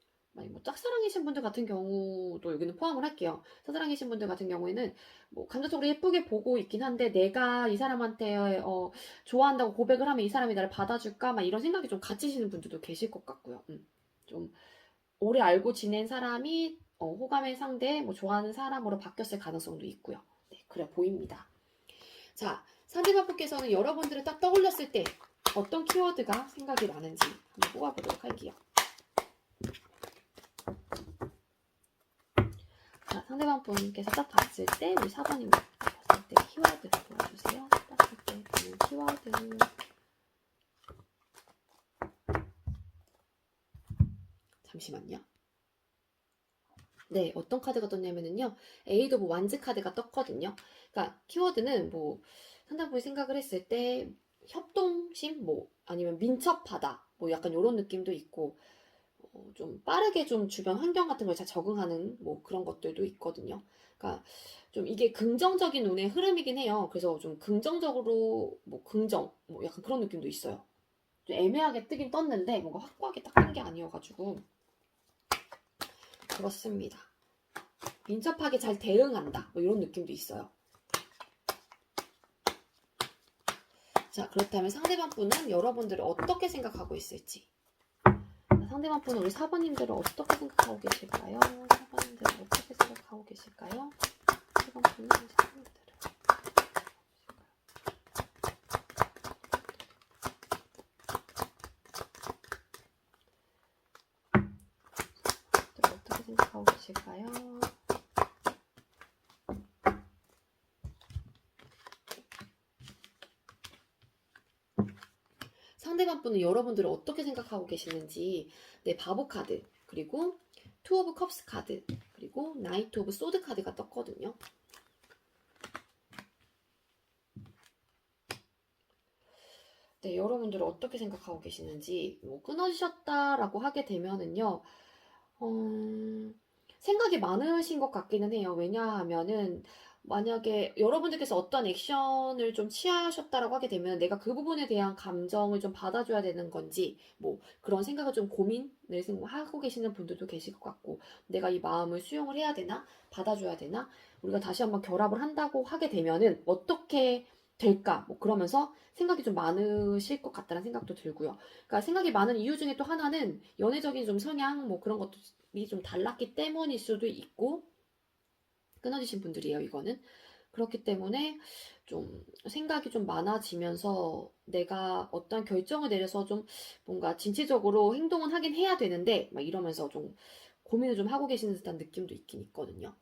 짝사랑이신 분들 같은 경우도 여기는 포함을 할게요. 짝사랑이신 분들 같은 경우에는 감정적으로 예쁘게 보고 있긴 한데 내가 이 사람한테 좋아한다고 고백을 하면 이 사람이 나를 받아줄까 이런 생각이 좀 갇히시는 분들도 계실 것 같고요. 좀 오래 알고 지낸 사람이 호감의 상대, 좋아하는 사람으로 바뀌었을 가능성도 있고요. 네, 그래 보입니다. 자, 상대방 분께서는 여러분들을 딱 떠올렸을 때 어떤 키워드가 생각이 나는지 한번 뽑아보도록 할게요. 자, 상대방 분께서 딱 봤을 때 우리 4번님 봤을 때 키워드 보여주세요. 봤을 때 보는 키워드. 잠시만요. 네, 어떤 카드가 떴냐면은요, 에이드 오브 완즈 카드가 떴거든요. 그러니까 키워드는 뭐 상대방이 생각을 했을 때 협동심, 뭐 아니면 민첩하다, 뭐 약간 이런 느낌도 있고, 좀 빠르게 좀 주변 환경 같은 걸 잘 적응하는 뭐 그런 것들도 있거든요. 그러니까 좀 이게 긍정적인 운의 흐름이긴 해요. 그래서 좀 긍정적으로 뭐 긍정, 뭐 약간 그런 느낌도 있어요. 좀 애매하게 뜨긴 떴는데 뭔가 확고하게 딱 뜬 게 아니어가지고 그렇습니다. 민첩하게 잘 대응한다. 뭐 이런 느낌도 있어요. 자, 그렇다면 상대방 분은 여러분들을 어떻게 생각하고 있을지. 상대방 분은 우리 사번님들을 어떻게 생각하고 계실까요? 사번님들을 어떻게 생각하고 계실까요? 사번 분은 사번님들을 어떻게 생각하고 계실까요? 상대방 분은 여러분들을 어떻게 생각하고 계시는지. 네, 바보 카드, 그리고 투 오브 컵스 카드, 그리고 나이트 오브 소드 카드가 떴거든요. 네, 여러분들을 어떻게 생각하고 계시는지. 뭐 끊어지셨다라고 하게 되면은요, 생각이 많으신 것 같기는 해요. 왜냐하면은 만약에 여러분들께서 어떤 액션을 좀 취하셨다라고 하게 되면 내가 그 부분에 대한 감정을 좀 받아줘야 되는 건지, 뭐 그런 생각을 좀 고민을 하고 계시는 분들도 계실 것 같고, 내가 이 마음을 수용을 해야 되나, 받아줘야 되나, 우리가 다시 한번 결합을 한다고 하게 되면은 어떻게 될까, 뭐 그러면서 생각이 좀 많으실 것 같다는 생각도 들고요. 그러니까 생각이 많은 이유 중에 또 하나는 연애적인 좀 성향, 뭐 그런 것들이 좀 달랐기 때문일 수도 있고, 끊어지신 분들이에요, 이거는. 그렇기 때문에 좀 생각이 좀 많아지면서 내가 어떤 결정을 내려서 좀 뭔가 진취적으로 행동은 하긴 해야 되는데, 막 이러면서 좀 고민을 좀 하고 계시는 듯한 느낌도 있긴 있거든요.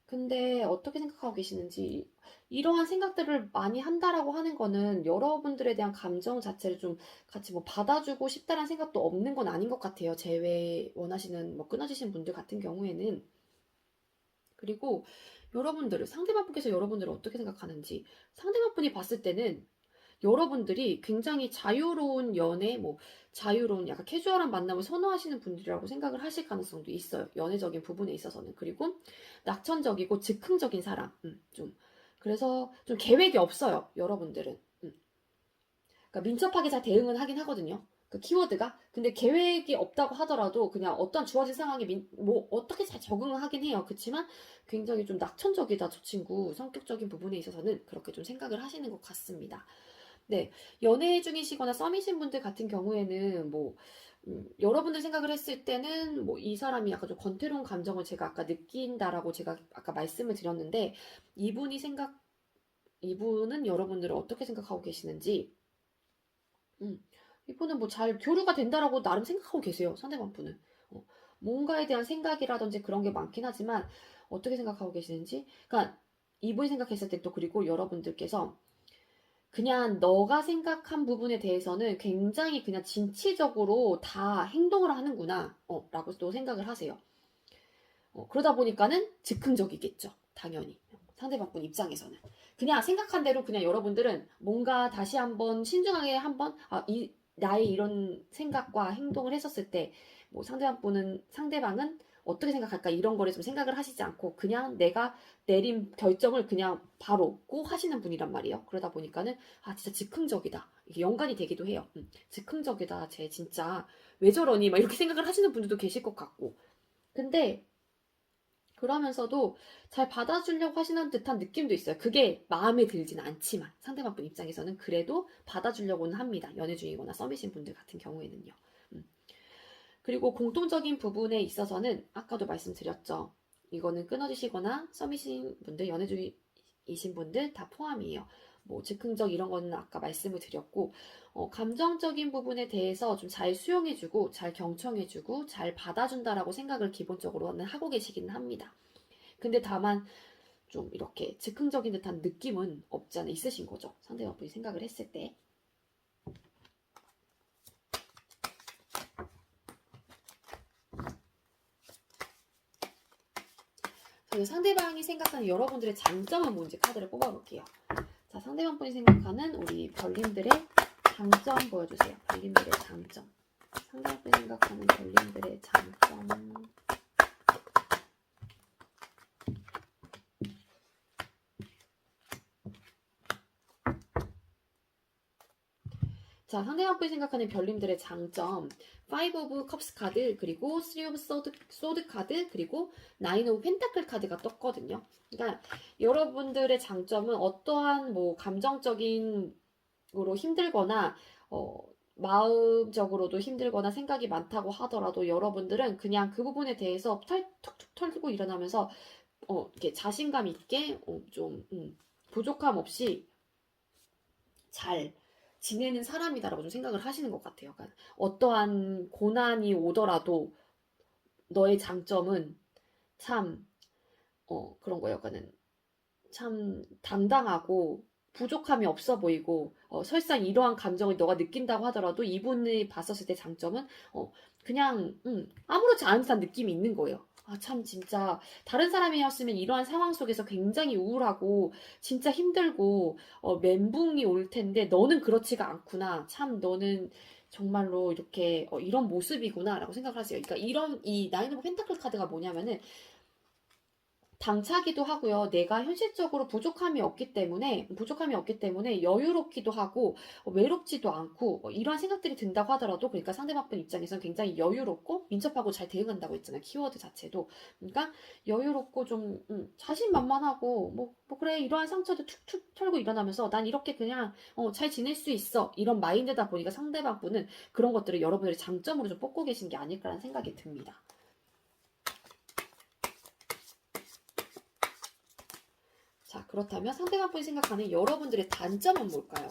근데 어떻게 생각하고 계시는지. 이러한 생각들을 많이 한다라고 하는 거는 여러분들에 대한 감정 자체를 좀 같이 뭐 받아주고 싶다라는 생각도 없는 건 아닌 것 같아요. 재회 원하시는 뭐 끊어지신 분들 같은 경우에는. 그리고 여러분들을, 상대방 분께서 여러분들을 어떻게 생각하는지. 상대방 분이 봤을 때는 여러분들이 굉장히 자유로운 연애, 뭐 자유로운 약간 캐주얼한 만남을 선호하시는 분들이라고 생각을 하실 가능성도 있어요. 연애적인 부분에 있어서는. 그리고 낙천적이고 즉흥적인 사람. 좀 그래서 좀 계획이 없어요. 여러분들은. 그러니까 민첩하게 잘 대응은 하긴 하거든요. 그 키워드가. 근데 계획이 없다고 하더라도 그냥 어떤 주어진 상황에 뭐 어떻게 잘 적응을 하긴 해요. 그렇지만 굉장히 좀 낙천적이다, 저 친구. 성격적인 부분에 있어서는 그렇게 좀 생각을 하시는 것 같습니다. 네, 연애 중이시거나 썸이신 분들 같은 경우에는 뭐 여러분들 생각을 했을 때는 뭐 이 사람이 약간 좀 권태로운 감정을 제가 아까 느낀다라고 제가 아까 말씀을 드렸는데, 이분은 여러분들을 어떻게 생각하고 계시는지. 음, 이분은 뭐 잘 교류가 된다라고 나름 생각하고 계세요, 상대방 분은. 어, 뭔가에 대한 생각이라든지 그런 게 많긴 하지만 어떻게 생각하고 계시는지. 그러니까 이분이 생각했을 때 또, 그리고 여러분들께서 그냥 너가 생각한 부분에 대해서는 굉장히 그냥 진취적으로 다 행동을 하는구나, 라고 또 생각을 하세요. 그러다 보니까는 즉흥적이겠죠, 당연히. 상대방 분 입장에서는. 그냥 생각한 대로 그냥 여러분들은 뭔가 다시 한번 신중하게 한번, 나의 이런 생각과 행동을 했었을 때, 뭐 상대방은 어떻게 생각할까, 이런 거를 좀 생각을 하시지 않고 그냥 내가 내린 결정을 그냥 바로 꼭 하시는 분이란 말이에요. 그러다 보니까는 진짜 즉흥적이다, 이게 연관이 되기도 해요. 즉흥적이다, 쟤 진짜 왜 저러니, 막 이렇게 생각을 하시는 분들도 계실 것 같고. 근데 그러면서도 잘 받아주려고 하시는 듯한 느낌도 있어요. 그게 마음에 들지는 않지만 상대방 분 입장에서는 그래도 받아주려고는 합니다. 연애 중이거나 썸이신 분들 같은 경우에는요. 음. 그리고 공통적인 부분에 있어서는 아까도 말씀드렸죠. 이거는 끊어지시거나 썸이신 분들, 연애 중이신 분들 다 포함이에요. 뭐 즉흥적 이런 거는 아까 말씀을 드렸고, 감정적인 부분에 대해서 좀 잘 수용해주고 잘 경청해주고 잘 받아준다라고 생각을 기본적으로는 하고 계시기는 합니다. 근데 다만 좀 이렇게 즉흥적인 듯한 느낌은 없지 않아 있으신 거죠, 상대방분이 생각을 했을 때. 그래서 상대방이 생각하는 여러분들의 장점은 뭔지 카드를 뽑아볼게요. 자, 상대방 분이 생각하는 우리 별님들의 장점 보여주세요. 별님들의 장점. 상대방 분이 생각하는 별님들의 장점. 자, 상대방 분이 생각하는 별님들의 장점. 5 of Cups 카드, 그리고 3 of Sword 카드, 그리고 9 of Pentacle 카드가 떴거든요. 그러니까 여러분들의 장점은 어떠한 뭐 감정적인 으로 힘들거나 마음적으로도 힘들거나 생각이 많다고 하더라도 여러분들은 그냥 그 부분에 대해서 툭툭 털고 일어나면서 이렇게 자신감 있게 좀 부족함 없이 잘 지내는 사람이다라고 좀 생각을 하시는 것 같아요. 그러니까 어떠한 고난이 오더라도 너의 장점은 참 그런 거예요. 그러니까는 참 당당하고 부족함이 없어 보이고 설사 이러한 감정을 너가 느낀다고 하더라도 이분이 봤었을 때 장점은 그냥 아무렇지 않은 듯한 느낌이 있는 거예요. 아, 참 진짜 다른 사람이었으면 이러한 상황 속에서 굉장히 우울하고 진짜 힘들고 멘붕이 올 텐데 너는 그렇지가 않구나. 참 너는 정말로 이렇게 이런 모습이구나라고 생각을 하세요. 그러니까 이런 이 나인 오브 펜타클 카드가 뭐냐면은 당차기도 하고요. 내가 현실적으로 부족함이 없기 때문에 여유롭기도 하고 외롭지도 않고 이러한 생각들이 든다고 하더라도 그러니까 상대방 입장에서는 굉장히 여유롭고 민첩하고 잘 대응한다고 했잖아요. 키워드 자체도. 그러니까 여유롭고 좀 자신만만하고 뭐 그래 이러한 상처도 툭툭 털고 일어나면서 난 이렇게 그냥 잘 지낼 수 있어 이런 마인드다 보니까 상대방 분은 그런 것들을 여러분들의 장점으로 좀 뽑고 계신 게 아닐까라는 생각이 듭니다. 자, 그렇다면 상대방 분이 생각하는 여러분들의 단점은 뭘까요?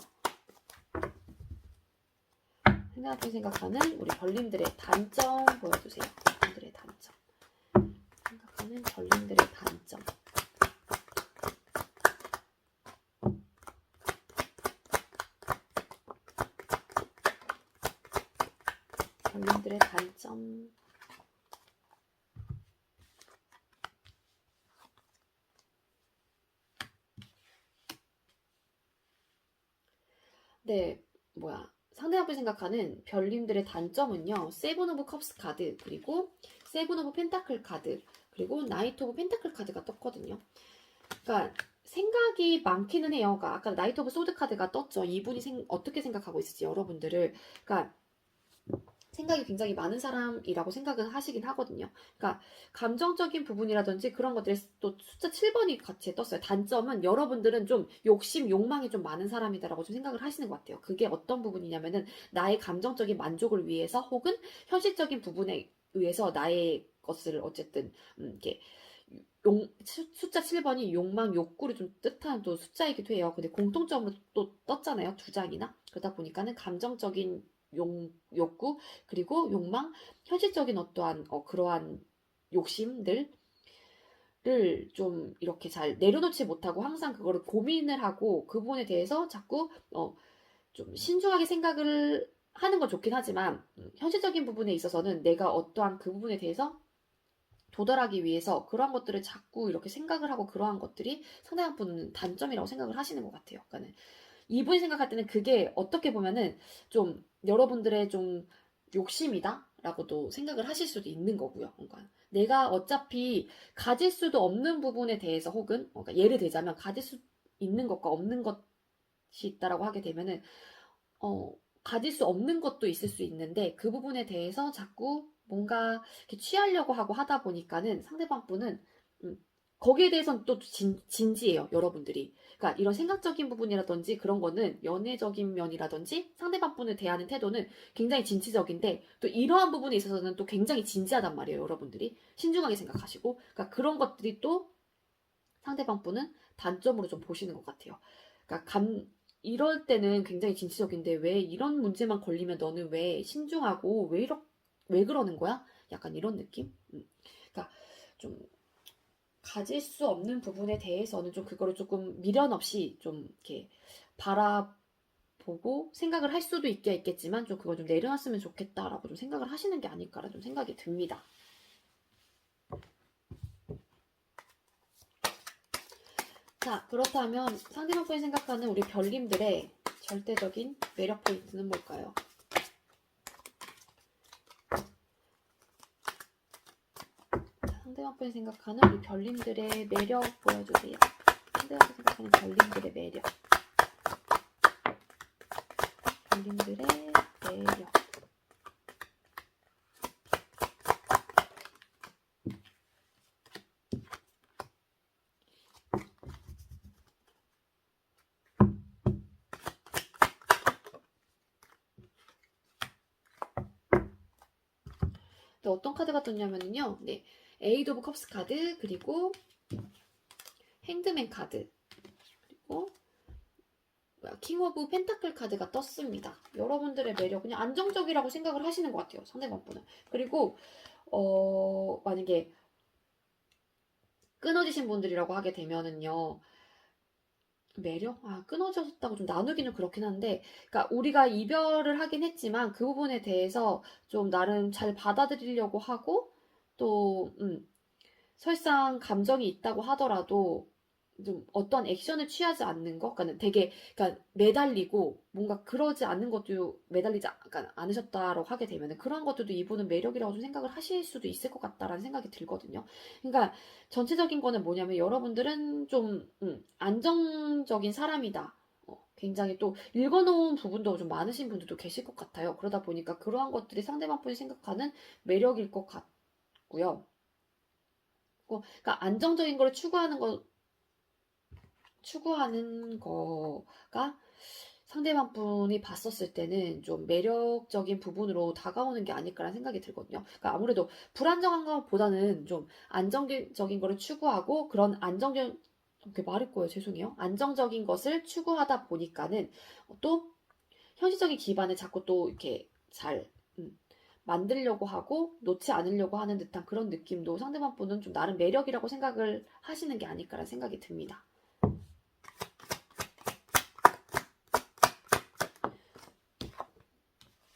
상대방 분이 생각하는 우리 별님들의 단점 보여주세요. 별님들의 단점. 생각하는 별님들의 단점. 별님들의 단점. 네, 상대방 분이 생각하는 별님들의 단점은요. 세븐 오브 컵스 카드, 그리고 세븐 오브 펜타클 카드, 그리고 나이트 오브 펜타클 카드가 떴거든요. 그러니까 생각이 많기는 해요. 그러니까 아까 나이트 오브 소드 카드가 떴죠. 이분이 어떻게 생각하고 있을지 여러분들을. 그러니까 생각이 굉장히 많은 사람이라고 생각은 하시긴 하거든요. 그러니까 감정적인 부분이라든지 그런 것들이 또 숫자 7번이 같이 떴어요. 단점은 여러분들은 좀 욕망이 좀 많은 사람이다라고 좀 생각을 하시는 것 같아요. 그게 어떤 부분이냐면은 나의 감정적인 만족을 위해서 혹은 현실적인 부분에 의해서 나의 것을 어쨌든 이렇게 숫자 7번이 욕망, 욕구를 좀 뜻하는 또 숫자이기도 해요. 근데 공통점으로 또 떴잖아요. 두 장이나. 그러다 보니까는 감정적인 욕구, 그리고 욕망, 현실적인 어떠한 그러한 욕심들을 좀 이렇게 잘 내려놓지 못하고 항상 그거를 고민을 하고 그 부분에 대해서 자꾸 좀 신중하게 생각을 하는 건 좋긴 하지만 현실적인 부분에 있어서는 내가 어떠한 그 부분에 대해서 도달하기 위해서 그러한 것들을 자꾸 이렇게 생각을 하고 그러한 것들이 상대방 분은 단점이라고 생각을 하시는 것 같아요. 그러니까 이분이 생각할 때는 그게 어떻게 보면은 좀 여러분들의 좀 욕심이다? 라고도 생각을 하실 수도 있는 거고요. 그러니까 내가 어차피 가질 수도 없는 부분에 대해서 혹은 그러니까 예를 들자면 가질 수 있는 것과 없는 것이 있다라고 하게 되면은 가질 수 없는 것도 있을 수 있는데 그 부분에 대해서 자꾸 뭔가 이렇게 취하려고 하고 하다 보니까는 상대방 분은 거기에 대해서는 또 진지해요, 여러분들이. 그러니까 이런 생각적인 부분이라든지 그런 거는 연애적인 면이라든지 상대방 분을 대하는 태도는 굉장히 진취적인데 또 이러한 부분에 있어서는 또 굉장히 진지하단 말이에요, 여러분들이. 신중하게 생각하시고. 그러니까 그런 것들이 또 상대방 분은 단점으로 좀 보시는 것 같아요. 그러니까 이럴 때는 굉장히 진취적인데 왜 이런 문제만 걸리면 너는 왜 신중하고 왜 그러는 거야? 약간 이런 느낌? 그러니까 좀 가질 수 없는 부분에 대해서는 좀 그거를 조금 미련 없이 좀 이렇게 바라보고 생각을 할 수도 있겠지만 좀 그걸 좀 내려놨으면 좋겠다라고 좀 생각을 하시는 게 아닐까라 좀 생각이 듭니다. 자, 그렇다면 상대방 분이 생각하는 우리 별님들의 절대적인 매력 포인트는 뭘까요? 상대방 분이 생각하는 우리 별님들의 매력 보여주세요. 상대방 분이 생각하는 별님들의 매력. 별님들의 매력. 또 어떤 카드가 떴냐면요. 네. 에이드 오브 컵스 카드, 그리고 행드맨 카드, 그리고 킹 오브 펜타클 카드가 떴습니다. 여러분들의 매력 그냥 안정적이라고 생각을 하시는 것 같아요. 상대방 분은. 그리고 만약에 끊어지신 분들이라고 하게 되면은요. 매력? 끊어졌다고 좀 나누기는 그렇긴 한데, 그러니까 우리가 이별을 하긴 했지만 그 부분에 대해서 좀 나름 잘 받아들이려고 하고, 또, 설상 감정이 있다고 하더라도 좀 어떤 액션을 취하지 않는 거, 그러니까 되게, 그러니까 매달리고 뭔가 그러지 않는 것도 매달리지 그러니까 않으셨다라고 하게 되면은 그런 것들도 이분은 매력이라고 좀 생각을 하실 수도 있을 것 같다라는 생각이 들거든요. 그러니까 전체적인 거는 뭐냐면 여러분들은 좀 안정적인 사람이다. 굉장히 또 읽어놓은 부분도 좀 많으신 분들도 계실 것 같아요. 그러다 보니까 그러한 것들이 상대방 분이 생각하는 매력일 것 같고요. 그러니까 안정적인 걸 추구하는 거가 상대방 분이 봤었을 때는 좀 매력적인 부분으로 다가오는 게 아닐까라는 생각이 들거든요. 그러니까 아무래도 불안정한 것보다는 좀 안정적인 거를 추구하고 그런 이렇게 말할 거예요. 죄송해요. 안정적인 것을 추구하다 보니까는 또 현실적인 기반을 자꾸 또 이렇게 잘 만들려고 하고 놓지 않으려고 하는 듯한 그런 느낌도 상대방 분은 좀 나름 매력이라고 생각을 하시는 게 아닐까라는 생각이 듭니다.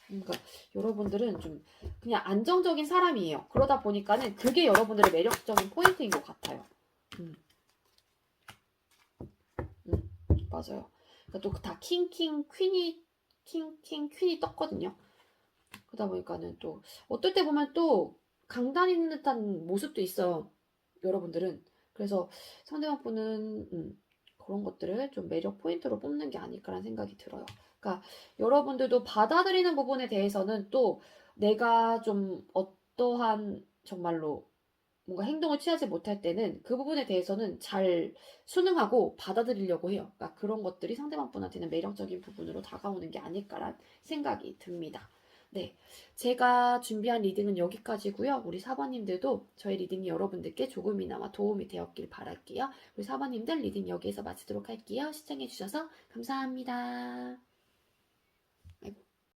그러니까 여러분들은 좀 그냥 안정적인 사람이에요. 그러다 보니까는 그게 여러분들의 매력적인 포인트인 것 같아요. 맞아요. 그러니까 또 다 퀸이 떴거든요. 그러다 보니까는 또 어떨 때 보면 또 강단 있는 듯한 모습도 있어요. 여러분들은. 그래서 상대방 분은 그런 것들을 좀 매력 포인트로 뽑는 게 아닐까라는 생각이 들어요. 그러니까 여러분들도 받아들이는 부분에 대해서는 또 내가 좀 어떠한 정말로 뭔가 행동을 취하지 못할 때는 그 부분에 대해서는 잘 순응하고 받아들이려고 해요. 그러니까 그런 것들이 상대방 분한테는 매력적인 부분으로 다가오는 게 아닐까란 생각이 듭니다. 네. 제가 준비한 리딩은 여기까지고요. 우리 사번님들도 저희 리딩이 여러분들께 조금이나마 도움이 되었길 바랄게요. 우리 사번님들 리딩 여기에서 마치도록 할게요. 시청해주셔서 감사합니다.